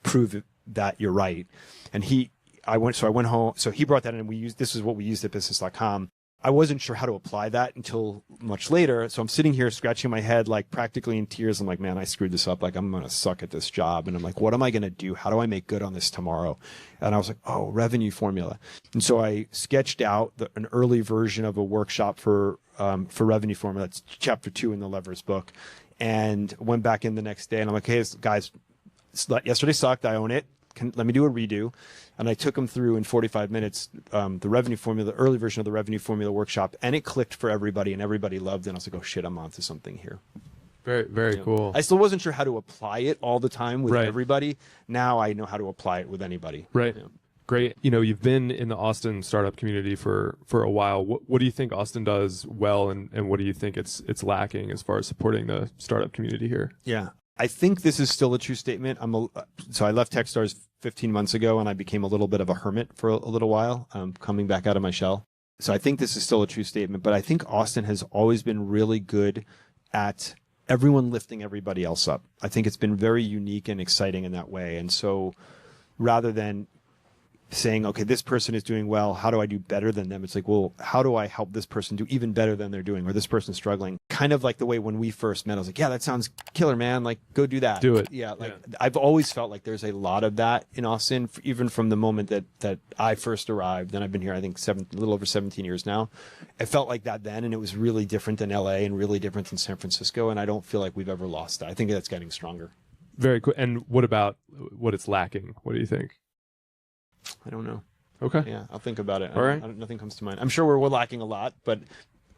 prove that you're right. And I went home, so he brought that in, and this is what we used at business.com. I wasn't sure how to apply that until much later. So I'm sitting here scratching my head, like practically in tears. I'm like, man, I screwed this up. Like, I'm going to suck at this job. And I'm like, what am I going to do? How do I make good on this tomorrow? And I was like, oh, revenue formula. And so I sketched out an early version of a workshop for revenue formula. That's chapter 2 in the Levers book. And went back in the next day and I'm like, hey, guys, yesterday sucked. I own it. Let me do a redo. And I took them through in 45 minutes, the revenue formula, the early version of the revenue formula workshop, and it clicked for everybody and everybody loved it. And I was like, oh shit, I'm onto something here. Very, very cool. I still wasn't sure how to apply it all the time with Right. everybody. Now I know how to apply it with anybody. Right. Yeah. Great. You know, you've been in the Austin startup community for a while. What do you think Austin does well, and what do you think it's lacking as far as supporting the startup community here? Yeah. I think this is still a true statement. So I left Techstars 15 months ago and I became a little bit of a hermit for a little while, coming back out of my shell. So I think this is still a true statement, but I think Austin has always been really good at everyone lifting everybody else up. I think it's been very unique and exciting in that way. And so rather than saying, okay, this person is doing well, how do I do better than them? It's like, well, how do I help this person do even better than they're doing, or this person's struggling? Kind of like the way when we first met, I was like, yeah, that sounds killer, man. Like, go do that. Do it. Yeah. I've always felt like there's a lot of that in Austin, even from the moment that I first arrived. And I've been here, I think, a little over 17 years now. It felt like that then, and it was really different than LA and really different than San Francisco. And I don't feel like we've ever lost that. I think that's getting stronger. Very cool. And what about what it's lacking? What do you think? I don't know. Okay. Yeah, I'll think about it. All right. Nothing comes to mind. I'm sure we're lacking a lot, but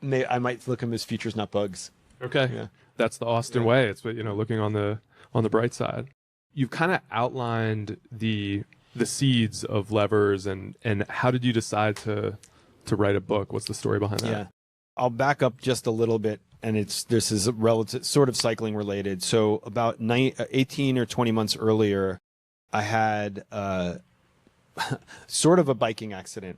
I might look at them as features, not bugs. Okay. Yeah. That's the Austin way. It's, you know, looking on the bright side. You've kind of outlined the seeds of Levers, and how did you decide to write a book? What's the story behind that? Yeah. I'll back up just a little bit, and this is relative, sort of cycling related. So about 18 or 20 months earlier, I had sort of a biking accident.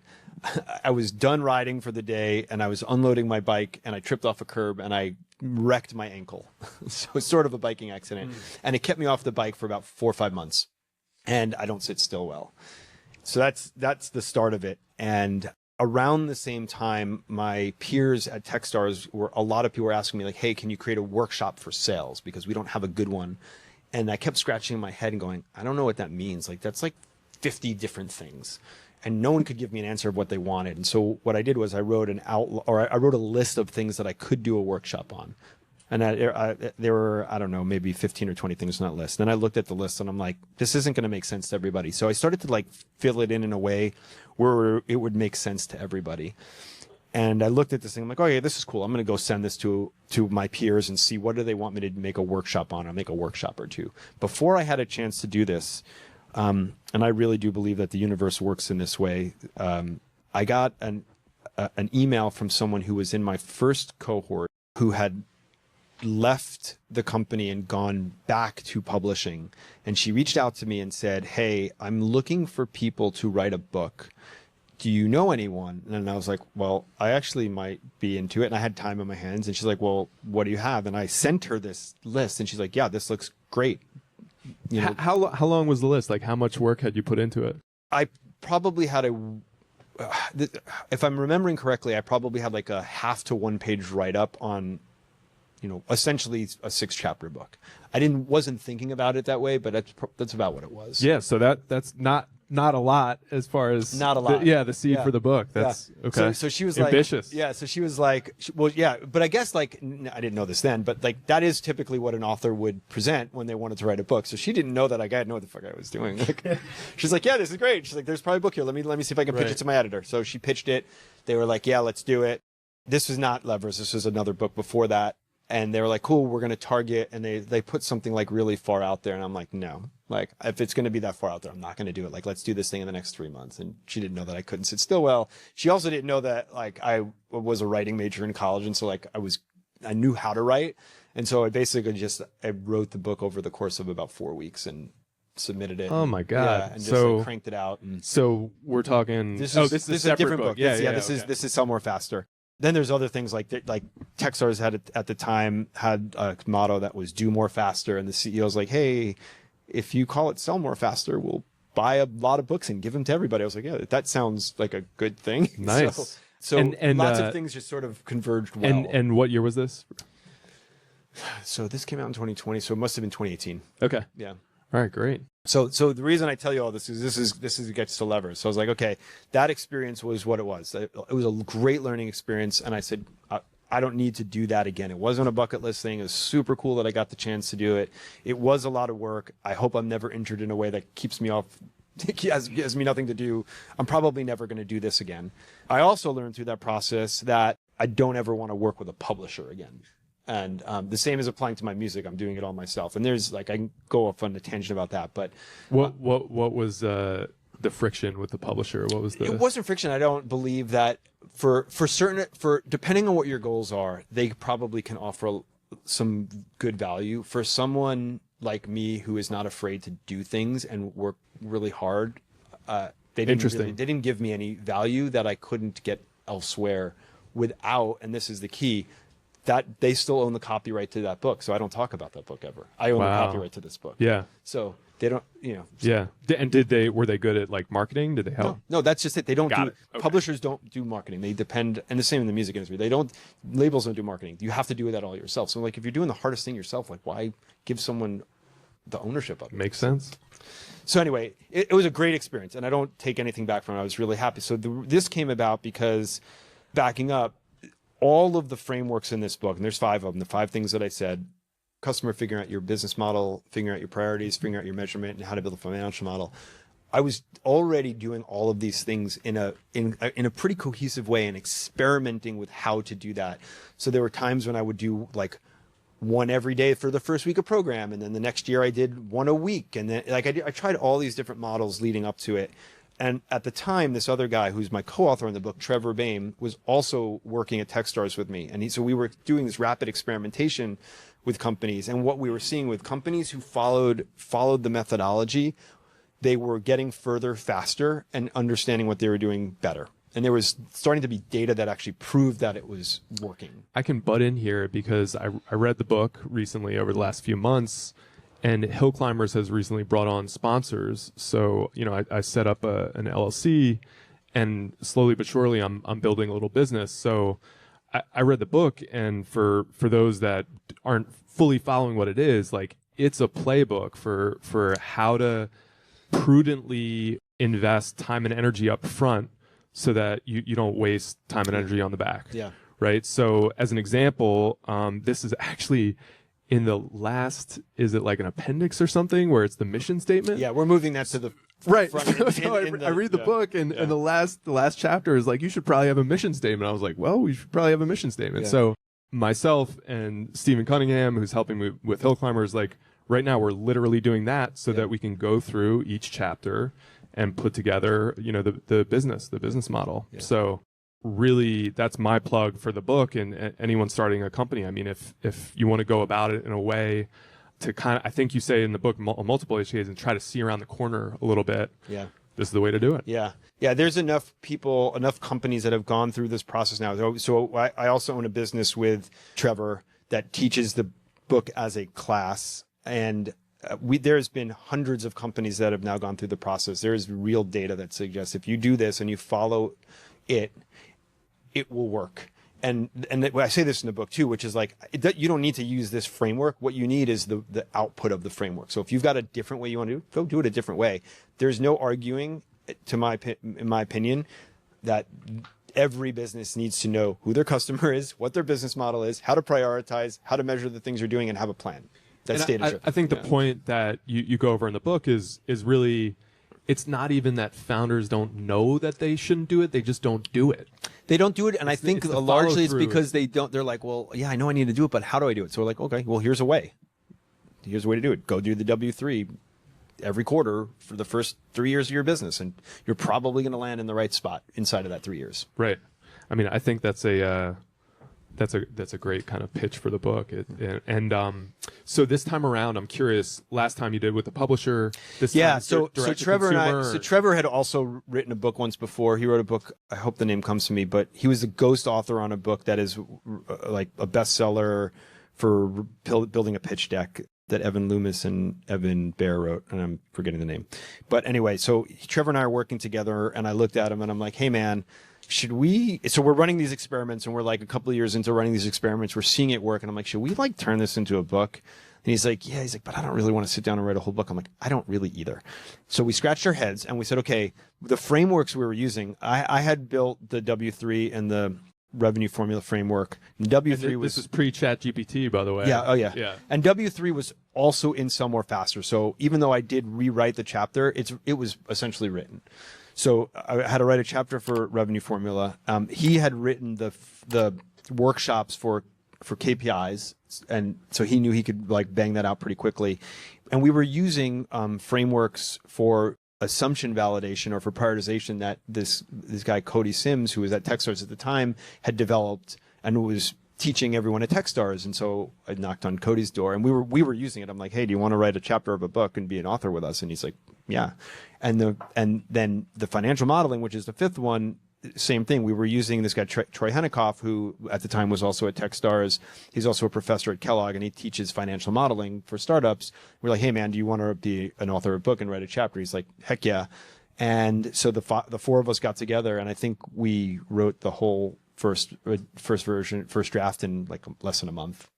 I was done riding for the day and I was unloading my bike and I tripped off a curb and I wrecked my ankle. So it's sort of a biking accident. And it kept me off the bike for about 4 or 5 months. And I don't sit still well. So that's the start of it. And around the same time, my peers at Techstars a lot of people were asking me like, hey, can you create a workshop for sales? Because we don't have a good one. And I kept scratching my head and going, I don't know what that means. Like, that's like 50 different things, and no one could give me an answer of what they wanted. And so what I did was I wrote I wrote a list of things that I could do a workshop on. And there were, I don't know, maybe 15 or 20 things on that list. Then I looked at the list and I'm like, this isn't going to make sense to everybody. So I started to like fill it in a way where it would make sense to everybody. And I looked at this thing, I'm like, oh yeah, this is cool. I'm going to go send this to my peers and see what do they want me to make a workshop on. I'll make a workshop or two. Before I had a chance to do this, and I really do believe that the universe works in this way. I got an email from someone who was in my first cohort who had left the company and gone back to publishing. And she reached out to me and said, hey, I'm looking for people to write a book. Do you know anyone? And I was like, well, I actually might be into it. And I had time on my hands. And she's like, well, what do you have? And I sent her this list and she's like, yeah, this looks great. You know, how long was the list? Like, how much work had you put into it? I probably had if I'm remembering correctly, I probably had like a 0.5 to 1 page write up on, you know, essentially a 6-chapter book. I wasn't thinking about it that way, but that's about what it was. Yeah. So that's not a lot as far as not a lot. The seed for the book. That's okay. So she was ambitious. Like, yeah. So she was like, well, yeah, but I guess like, I didn't know this then, but like that is typically what an author would present when they wanted to write a book. So she didn't know that I didn't know what the fuck I was doing. Like, she's like, yeah, this is great. She's like, there's probably a book here. Let me see if I can pitch it to my editor. So she pitched it. They were like, yeah, let's do it. This was not Levers. This was another book before that. And they were like, cool, we're going to target. And they put something like really far out there. And I'm like, no, like if it's going to be that far out there, I'm not going to do it. Like, let's do this thing in the next 3 months. And she didn't know that I couldn't sit still well. She also didn't know that like I was a writing major in college. And so like I knew how to write. And so I basically I wrote the book over the course of about 4 weeks and submitted it. Oh my God. Yeah, and just like, cranked it out. And so we're talking, this is a different book. This is Sell More Faster. Then there's other things like Techstars had at the time had a motto that was do more faster. And the CEO's like, hey, if you call it Sell More Faster, we'll buy a lot of books and give them to everybody. I was like, yeah, that sounds like a good thing. Nice. So So And lots of things just sort of converged well. And what year was this? So this came out in 2020, so it must have been 2018. Okay. Yeah. All right, great. So the reason I tell you all this is it gets to levers. So I was like, okay, that experience was what it was. It was a great learning experience, and I said, I don't need to do that again. It wasn't a bucket list thing. It was super cool that I got the chance to do it. It was a lot of work. I hope I'm never injured in a way that keeps me off. Gives me nothing to do. I'm probably never going to do this again. I also learned through that process that I don't ever want to work with a publisher again. And the same is applying to my music. I'm doing it all myself. And there's I can go off on a tangent about that. But what was the friction with the publisher? What was the? It wasn't friction. I don't believe that for depending on what your goals are, they probably can offer some good value. For someone like me who is not afraid to do things and work really hard, they didn't give me any value that I couldn't get elsewhere without. And this is the key. That they still own the copyright to that book, so I don't talk about that book ever. I own the copyright to this book. Yeah. So they don't, Yeah. And were they good at marketing? Did they help? No, that's just it. They don't Okay. Publishers don't do marketing. They depend, and the same in the music industry. Labels don't do marketing. You have to do that all yourself. So if you're doing the hardest thing yourself, why give someone the ownership of it? Makes sense. So anyway, it was a great experience, and I don't take anything back from it. I was really happy. So this came about because, backing up, all of the frameworks in this book, and there's 5 of them, the 5 things that I said: customer, figuring out your business model, figuring out your priorities, figuring out your measurement, and how to build a financial model. I was already doing all of these things in a pretty cohesive way and experimenting with how to do that. So there were times when I would do one every day for the first week of program, and then the next year I did one a week, and then I tried all these different models leading up to it. And at the time, this other guy who's my co-author in the book, Trevor Bain, was also working at Techstars with me. And so we were doing this rapid experimentation with companies. And what we were seeing with companies who followed the methodology, they were getting further faster and understanding what they were doing better. And there was starting to be data that actually proved that it was working. I can butt in here because I read the book recently over the last few months. And Hill Climbers has recently brought on sponsors. So, I set up an LLC, and slowly but surely I'm building a little business. So I read the book, and for those that aren't fully following what it is, it's a playbook for how to prudently invest time and energy up front so that you don't waste time and energy on the back. Yeah. Right. So as an example, this is actually in the last, is it an appendix or something where it's the mission statement? Yeah, we're moving that to the right. front. So I read the book, and the last chapter is you should probably have a mission statement. I was like, well, we should probably have a mission statement. Yeah. So myself and Stephen Cunningham, who's helping me with Hill Climbers, right now we're literally doing that so that we can go through each chapter and put together, the business model. Yeah. So really, that's my plug for the book and anyone starting a company. I mean, if you want to go about it in a way to I think you say in the book multiple HKs and try to see around the corner a little bit. Yeah. This is the way to do it. Yeah. Yeah. There's enough companies that have gone through this process now. So I also own a business with Trevor that teaches the book as a class. And there's been hundreds of companies that have now gone through the process. There is real data that suggests if you do this and you follow it will work. And I say this in the book too, which is you don't need to use this framework. What you need is the output of the framework. So if you've got a different way you want to do it, go do it a different way. There's no arguing, in my opinion, that every business needs to know who their customer is, what their business model is, how to prioritize, how to measure the things they're doing, and have a plan. That's data-driven. I think the point that you go over in the book is really, it's not even that founders don't know that they shouldn't do it. They just don't do it. They don't do it. And I think largely it's because they don't, they're like, well, yeah, I know I need to do it, but how do I do it? So we're like, okay, well, here's a way. Here's a way to do it. Go do the W3 every quarter for the first 3 years of your business. And you're probably going to land in the right spot inside of that 3 years. Right. I mean, I think that's a great kind of pitch for the book. So this time around, I'm curious, last time you did with the publisher, this time so Trevor had also written a book once before. He wrote a book, I hope the name comes to me, but he was the ghost author on a book that is a bestseller for building a pitch deck that Evan Loomis and Evan Bear wrote, and I'm forgetting the name. But anyway, so Trevor and I are working together, and I looked at him and I'm like, hey man, should we, so we're running these experiments and we're like a couple of years into running these experiments, we're seeing it work. And I'm like, should we like turn this into a book? And he's like, yeah, but I don't really want to sit down and write a whole book. I'm like, I don't really either. So we scratched our heads and we said, okay, the frameworks we were using, I had built the W3 and the revenue formula framework. And W3 was... This is pre-Chat GPT, by the way. Yeah, oh yeah. Yeah. And W3 was also in somewhere faster. So even though I did rewrite the chapter, it was essentially written. So I had to write a chapter for revenue formula. He had written the workshops for KPIs, and so he knew he could like bang that out pretty quickly. And we were using frameworks for assumption validation or for prioritization that this guy Cody Sims, who was at Techstars at the time, had developed and was teaching everyone at Techstars. And so I knocked on Cody's door, and we were using it. I'm like, hey, do you want to write a chapter of a book and be an author with us? And he's like, yeah. And then the financial modeling, which is the fifth one, same thing. We were using this guy, Troy Henikoff, who at the time was also at Techstars. He's also a professor at Kellogg, and he teaches financial modeling for startups. We're like, hey, man, do you want to be an author of a book and write a chapter? He's like, heck yeah. And so the four of us got together, and I think we wrote the whole first draft in like less than a month.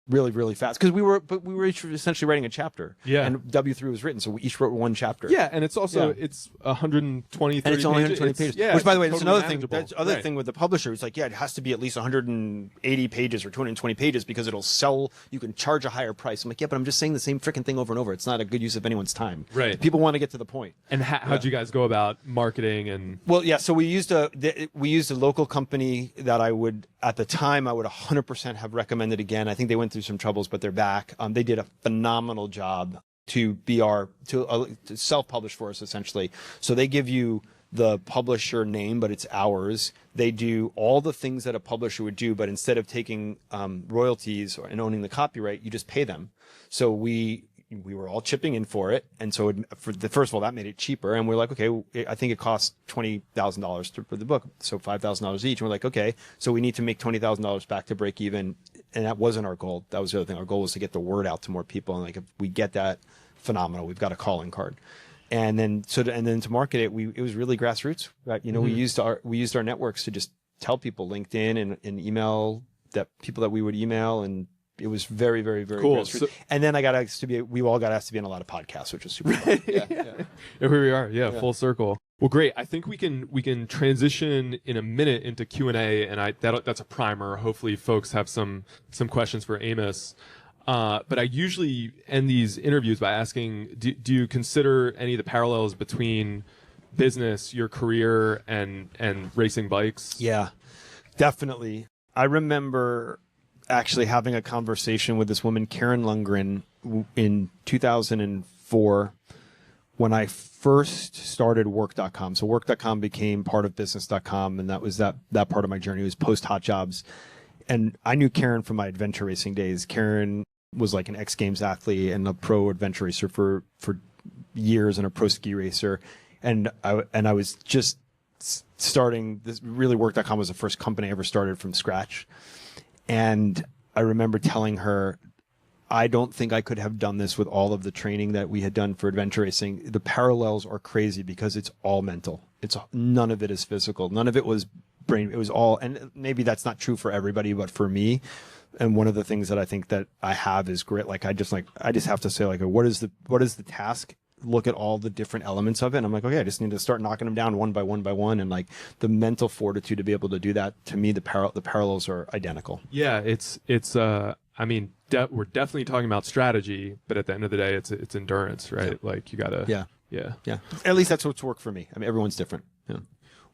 Really, really fast, because we were each essentially writing a chapter. Yeah. And W3 was written, so we each wrote one chapter. Yeah, and it's also it's 120, 30 and it's only 120 pages. Yeah, which, by the way, that's another thing. That's other thing with the publisher. It's like, yeah, it has to be at least 180 pages or 220 pages because it'll sell. You can charge a higher price. I'm like, yeah, but I'm just saying the same freaking thing over and over. It's not a good use of anyone's time. Right. People want to get to the point. And how'd you guys go about marketing and? Well, yeah. So we used a local company that at the time I would 100% have recommended again. I think they went through some troubles, but they're back. They did a phenomenal job to self-publish for us, essentially. So they give you the publisher name, but it's ours. They do all the things that a publisher would do, but instead of taking royalties and owning the copyright, you just pay them. So we were all chipping in for it. And so first of all, that made it cheaper. And we're like, okay, I think it cost $20,000 for the book. So $5,000 each. And we're like, okay, so we need to make $20,000 back to break even. And that wasn't our goal. That was the other thing. Our goal was to get the word out to more people. And like, if we get that, phenomenal. We've got a calling card. And then to market it, it was really grassroots. Right? You know, we used our networks to just tell people, LinkedIn and email, that people that we would email, and it was very, very, very cool. And then we all got asked to be on a lot of podcasts, which was super fun. Yeah. Here we are. Yeah, full circle. Well, great. I think we can transition in a minute into Q&A, and that's a primer. Hopefully folks have some questions for Amos. But I usually end these interviews by asking, do you consider any of the parallels between business, your career, and racing bikes? Yeah, definitely. I remember actually having a conversation with this woman, Karen Lundgren, in 2004 when I first started work.com. So work.com became part of business.com, and that was that part of my journey was post Hot Jobs. And I knew Karen from my adventure racing days. Karen was like an X Games athlete and a pro adventure racer for years, and a pro ski racer. And I was just starting this. Really, work.com was the first company I ever started from scratch. And I remember telling her, I don't think I could have done this with all of the training that we had done for adventure racing. The parallels are crazy because it's all mental. None of it is physical. None of it was brain. It was all, and maybe that's not true for everybody, but for me, and one of the things that I think that I have is grit. Like I just have to say, like, what is the task? Look at all the different elements of it. And I'm like, okay, I just need to start knocking them down one by one. And like the mental fortitude to be able to do that, to me, the parallels are identical. Yeah. I mean, we're definitely talking about strategy, but at the end of the day, it's endurance, right? Yeah. Like you gotta, yeah. At least that's what's worked for me. I mean, everyone's different. Yeah.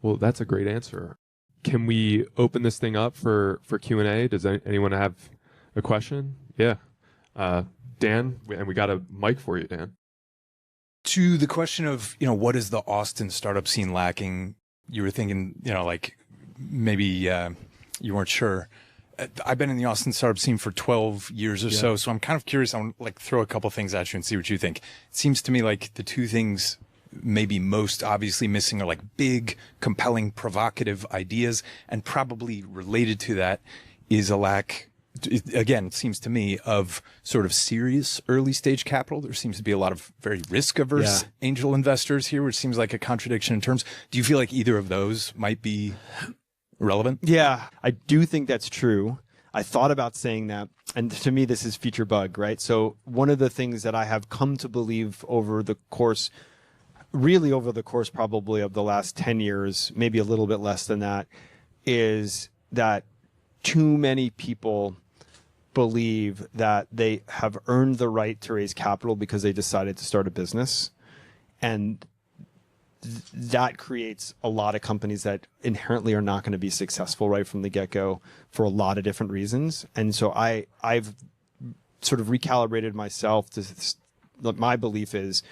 Well, that's a great answer. Can we open this thing up for Q&A? Does anyone have a question? Yeah. Dan, and we got a mic for you, Dan. To the question of, what is the Austin startup scene lacking? You were thinking, like maybe you weren't sure. I've been in the Austin startup scene for 12 years or so I'm kind of curious. I want to throw a couple things at you and see what you think. It seems to me like the two things maybe most obviously missing are like big, compelling, provocative ideas, and probably related to that is a lack again, it seems to me, of sort of serious early stage capital. There seems to be a lot of very risk averse angel investors here, which seems like a contradiction in terms. Do you feel like either of those might be relevant? Yeah, I do think that's true. I thought about saying that, and to me, this is feature bug, right? So one of the things that I have come to believe over the course probably of the last 10 years, maybe a little bit less than that, is that too many people believe that they have earned the right to raise capital because they decided to start a business. And that creates a lot of companies that inherently are not going to be successful right from the get-go for a lot of different reasons. And so I've sort of recalibrated myself to my belief is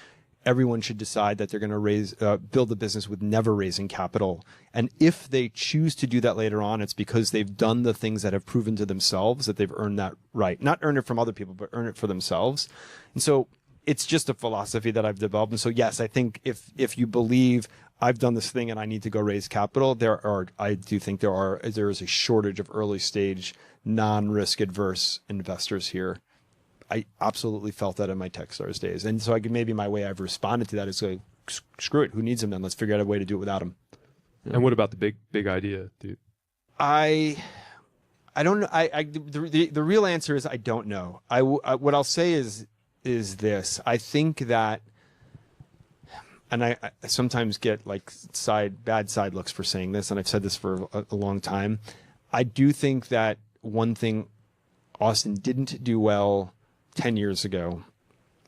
everyone should decide that they're going to build a business with never raising capital. And if they choose to do that later on, it's because they've done the things that have proven to themselves that they've earned that right. Not earn it from other people, but earn it for themselves. And so it's just a philosophy that I've developed. And so, yes, I think if you believe I've done this thing and I need to go raise capital, I do think there is a shortage of early stage, non-risk adverse investors here. I absolutely felt that in my Techstars days. And so maybe my way I've responded to that is like, screw it. Who needs them then? Let's figure out a way to do it without them. And what about the big idea, dude? I don't know. The real answer is I don't know. What I'll say is this. I think that, and I sometimes get like bad side looks for saying this, and I've said this for a long time. I do think that one thing Austin didn't do well 10 years ago,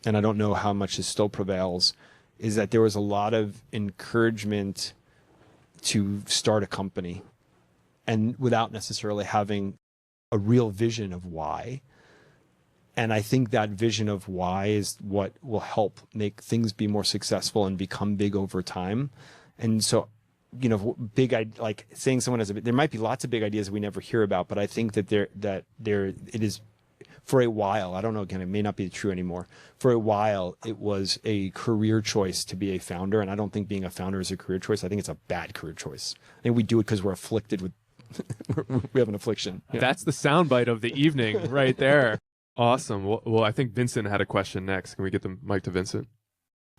and I don't know how much it still prevails, is that there was a lot of encouragement to start a company and without necessarily having a real vision of why. And I think that vision of why is what will help make things be more successful and become big over time. And so, like saying someone has there might be lots of big ideas we never hear about, but I think that it is for a while. I don't know, again, it may not be true anymore. For a while, it was a career choice to be a founder. And I don't think being a founder is a career choice. I think it's a bad career choice. I think we do it because we're afflicted with, we have an affliction. Yeah. That's the soundbite of the evening right there. Awesome. Well, I think Vincent had a question next. Can we get the mic to Vincent?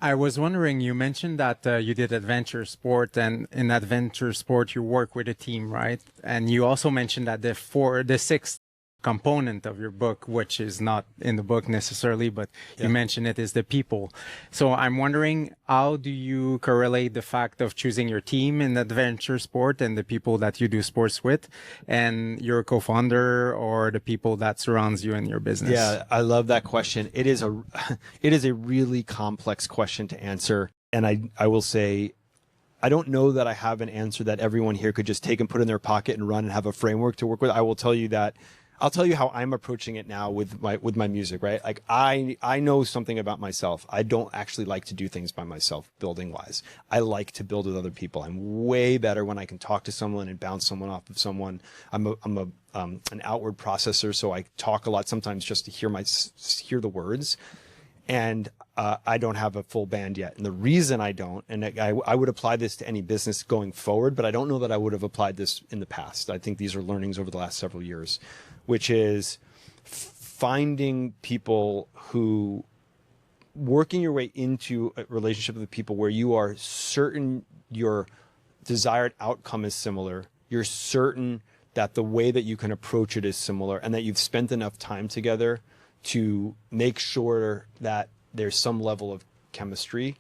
I was wondering, you mentioned that you did adventure sport, and in adventure sport, you work with a team, right? And you also mentioned that the sixth component of your book, which is not in the book necessarily, but you mentioned it, is the people. So I'm wondering, how do you correlate the fact of choosing your team in adventure sport and the people that you do sports with and your co-founder or the people that surrounds you in your business? Yeah, I love that question. It is a really complex question to answer. And I will say, I don't know that I have an answer that everyone here could just take and put in their pocket and run and have a framework to work with. I'll tell you how I'm approaching it now with my music, right? Like I know something about myself. I don't actually like to do things by myself, building wise. I like to build with other people. I'm way better when I can talk to someone and bounce someone off of someone. I'm an outward processor, so I talk a lot sometimes just to hear the words. And I don't have a full band yet. And the reason I don't, and I would apply this to any business going forward, but I don't know that I would have applied this in the past. I think these are learnings over the last several years, which is finding people who, working your way into a relationship with people where you are certain your desired outcome is similar. You're certain that the way that you can approach it is similar, and that you've spent enough time together to make sure that there's some level of chemistry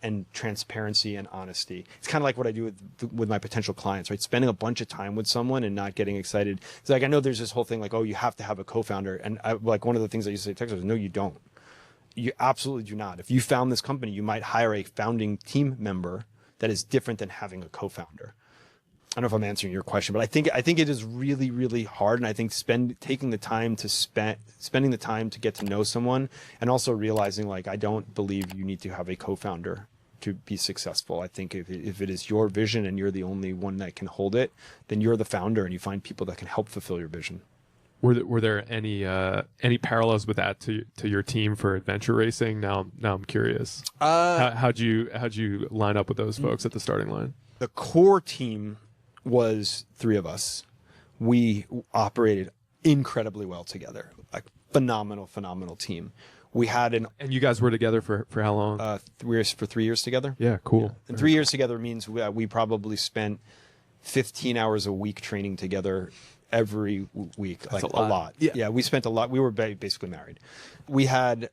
and transparency and honesty. It's kind of like what I do with my potential clients, right? Spending a bunch of time with someone and not getting excited. It's like, I know there's this whole thing like, oh, you have to have a co-founder. And like one of the things I used to say to Techstars is, no, you don't. You absolutely do not. If you found this company, you might hire a founding team member that is different than having a co-founder. I don't know if I'm answering your question, but I think it is really, really hard. And I think spending the time to get to know someone, and also realizing, like, I don't believe you need to have a co-founder to be successful. I think if it is your vision and you're the only one that can hold it, then you're the founder, and you find people that can help fulfill your vision. Were there any parallels with that to your team for adventure racing? Now I'm curious. How'd you line up with those folks at the starting line? The core team was 3 of us. We operated incredibly well together. Like phenomenal team. We had And you guys were together for how long? 3 years together. Yeah, cool. And 3 years together means we probably spent 15 hours a week training together every week. That's like a lot. Yeah, we spent a lot. We were basically married. We had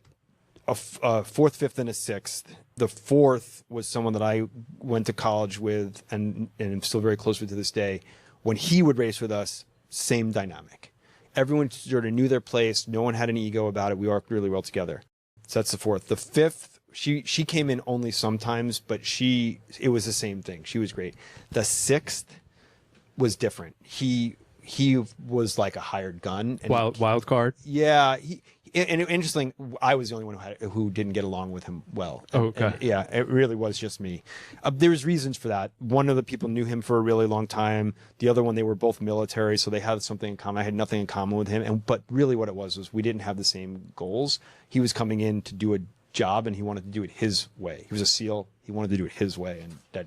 a fourth, fifth, and a sixth. The fourth was someone that I went to college with and I'm still very close with to this day. When he would race with us, same dynamic. Everyone sort of knew their place. No one had an ego about it. We worked really well together. So that's the fourth. The fifth, she came in only sometimes, but it was the same thing. She was great. The sixth was different. He was like a hired gun. And Wild card. Yeah. And interesting, I was the only one who didn't get along with him well. Okay. Yeah, it really was just me. There was reasons for that. One of the people knew him for a really long time. The other one, they were both military, so they had something in common. I had nothing in common with him. But really what it was we didn't have the same goals. He was coming in to do a job, and he wanted to do it his way. He was a SEAL. He wanted to do it his way, and that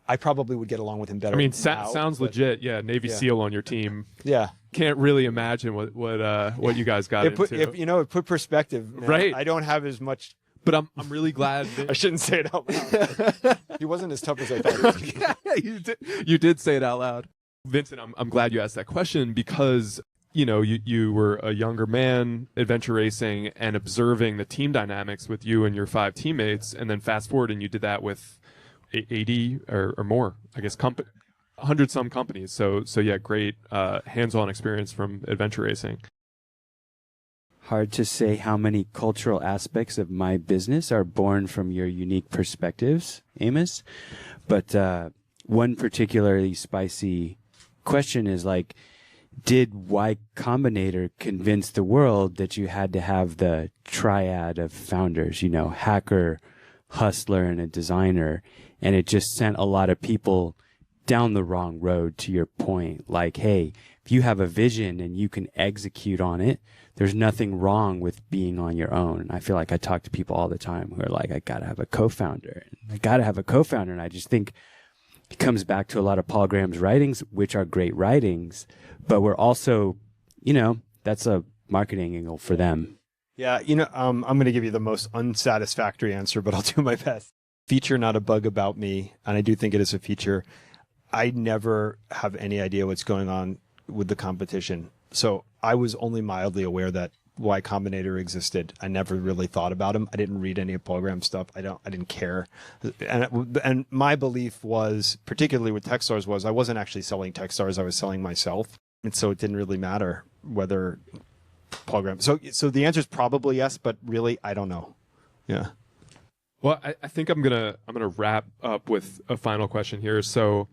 I probably would get along with him better. I mean, now, sounds legit. Yeah, Navy SEAL on your team. Yeah. Can't really imagine what you guys got into. It put perspective. Man. Right. I don't have as much. But I'm really glad. I shouldn't say it out loud. He wasn't as tough as I thought he was. Yeah, you did say it out loud. Vincent, I'm glad you asked that question because, you were a younger man adventure racing and observing the team dynamics with you and your 5 teammates. And then fast forward and you did that with 80 or more, I guess, 100 some companies. So yeah, great hands-on experience from adventure racing. Hard to say how many cultural aspects of my business are born from your unique perspectives, Amos. But one particularly spicy question is like, did Y Combinator convince the world that you had to have the triad of founders, hacker, hustler, and a designer? And it just sent a lot of people down the wrong road, to your point. Like, hey, if you have a vision and you can execute on it, there's nothing wrong with being on your own. I feel like I talk to people all the time who are like, I gotta have a co-founder. And I just think it comes back to a lot of Paul Graham's writings, which are great writings, but we're also, that's a marketing angle for them. Yeah, I'm going to give you the most unsatisfactory answer, but I'll do my best. Feature, not a bug about me, and I do think it is a feature. I never have any idea what's going on with the competition. So I was only mildly aware that Y Combinator existed. I never really thought about him. I didn't read any of Paul Graham's stuff. I didn't care. And my belief was, particularly with Techstars, was I wasn't actually selling Techstars. I was selling myself. And so it didn't really matter whether Paul Graham. So the answer is probably yes, but really I don't know. Yeah. Well, I think I'm gonna wrap up with a final question here. So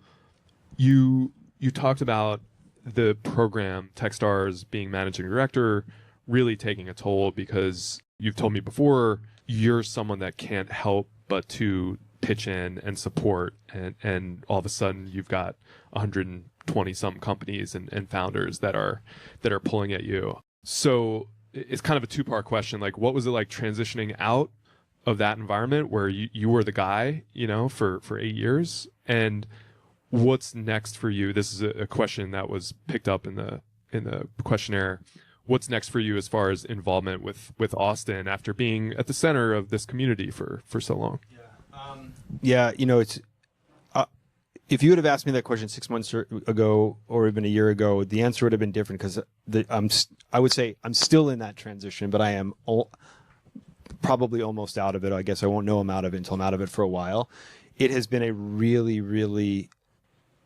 you talked about the program Techstars being managing director really taking a toll because you've told me before you're someone that can't help but to pitch in and support, and all of a sudden you've got 120 some companies and founders that are pulling at you. So it's kind of a 2-part question. Like, what was it like transitioning out of that environment where you were the guy, for 8 years? And what's next for you? This is a question that was picked up in the questionnaire. What's next for you as far as involvement with Austin after being at the center of this community for so long? Yeah, it's if you would have asked me that question 6 months ago or even a year ago, the answer would have been different because I would say I'm still in that transition, but I am probably almost out of it. I guess I won't know I'm out of it until I'm out of it for a while. It has been a really,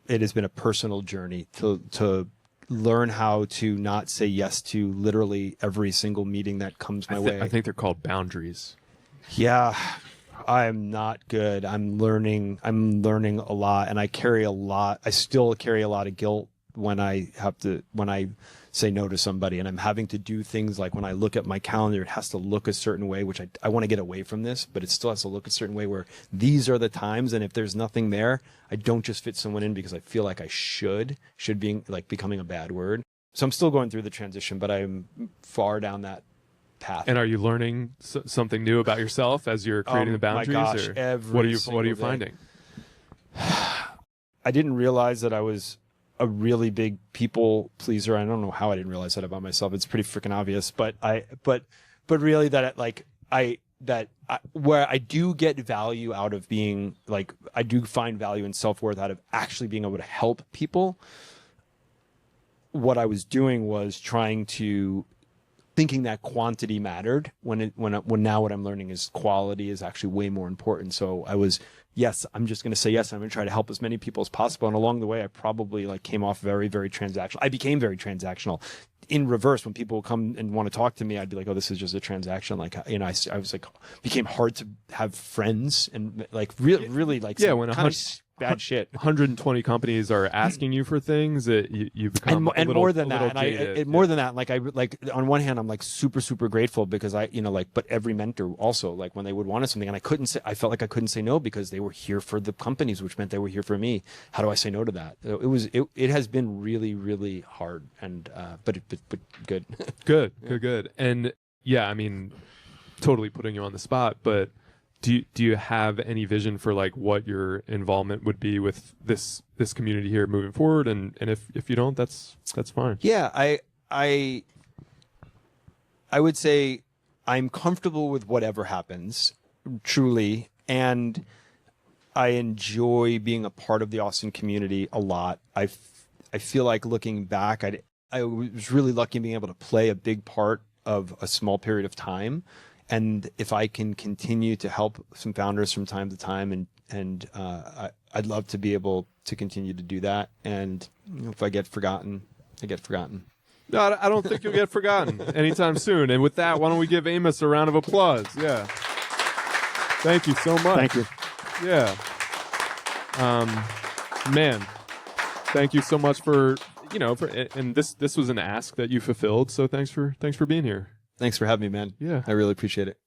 it has been a personal journey to learn how to not say yes to literally every single meeting that comes my way. I think they're called boundaries. Yeah. I'm not good. I'm learning a lot, and I still carry a lot of guilt when I say no to somebody, and I'm having to do things like when I look at my calendar, it has to look a certain way, which I want to get away from this, but it still has to look a certain way where these are the times, and if there's nothing there, I don't just fit someone in because I feel like I should being like becoming a bad word. So I'm still going through the transition, but I'm far down that path. And are you learning something new about yourself as you're creating the boundaries? My gosh, or what are you finding? I didn't realize that I was a really big people pleaser. I don't know how I didn't realize that about myself. It's pretty freaking obvious, but really that where I do get value out of being like, I do find value and self-worth out of actually being able to help people. What I was doing was thinking that quantity mattered when now what I'm learning is quality is actually way more important. So I'm just going to say yes. I'm going to try to help as many people as possible. And along the way, I probably like came off very, very transactional. I became very transactional. In reverse, when people come and want to talk to me, I'd be like, oh, this is just a transaction. Like, I was like, became hard to have friends and like really like, when bad shit. 120 companies are asking you for things, you become more than that. More than that, like on one hand, I'm like super, super grateful because but every mentor also, like when they would want something and I felt like I couldn't say no because they were here for the companies, which meant they were here for me. How do I say no to that? It has been really, really hard and, but good. Good. And yeah, I mean, totally putting you on the spot, but do you have any vision for like what your involvement would be with this community here moving forward? And if you don't, that's fine. Yeah, I would say I'm comfortable with whatever happens, truly, and I enjoy being a part of the Austin community a lot. I feel like looking back, I was really lucky in being able to play a big part of a small period of time. And if I can continue to help some founders from time to time, and I'd love to be able to continue to do that. And if I get forgotten, I get forgotten. No, I don't think you'll get forgotten anytime soon. And with that, why don't we give Amos a round of applause? Yeah. Thank you so much. Thank you. Yeah. Man, thank you so much for and this was an ask that you fulfilled. So thanks for being here. Thanks for having me, man. Yeah. I really appreciate it.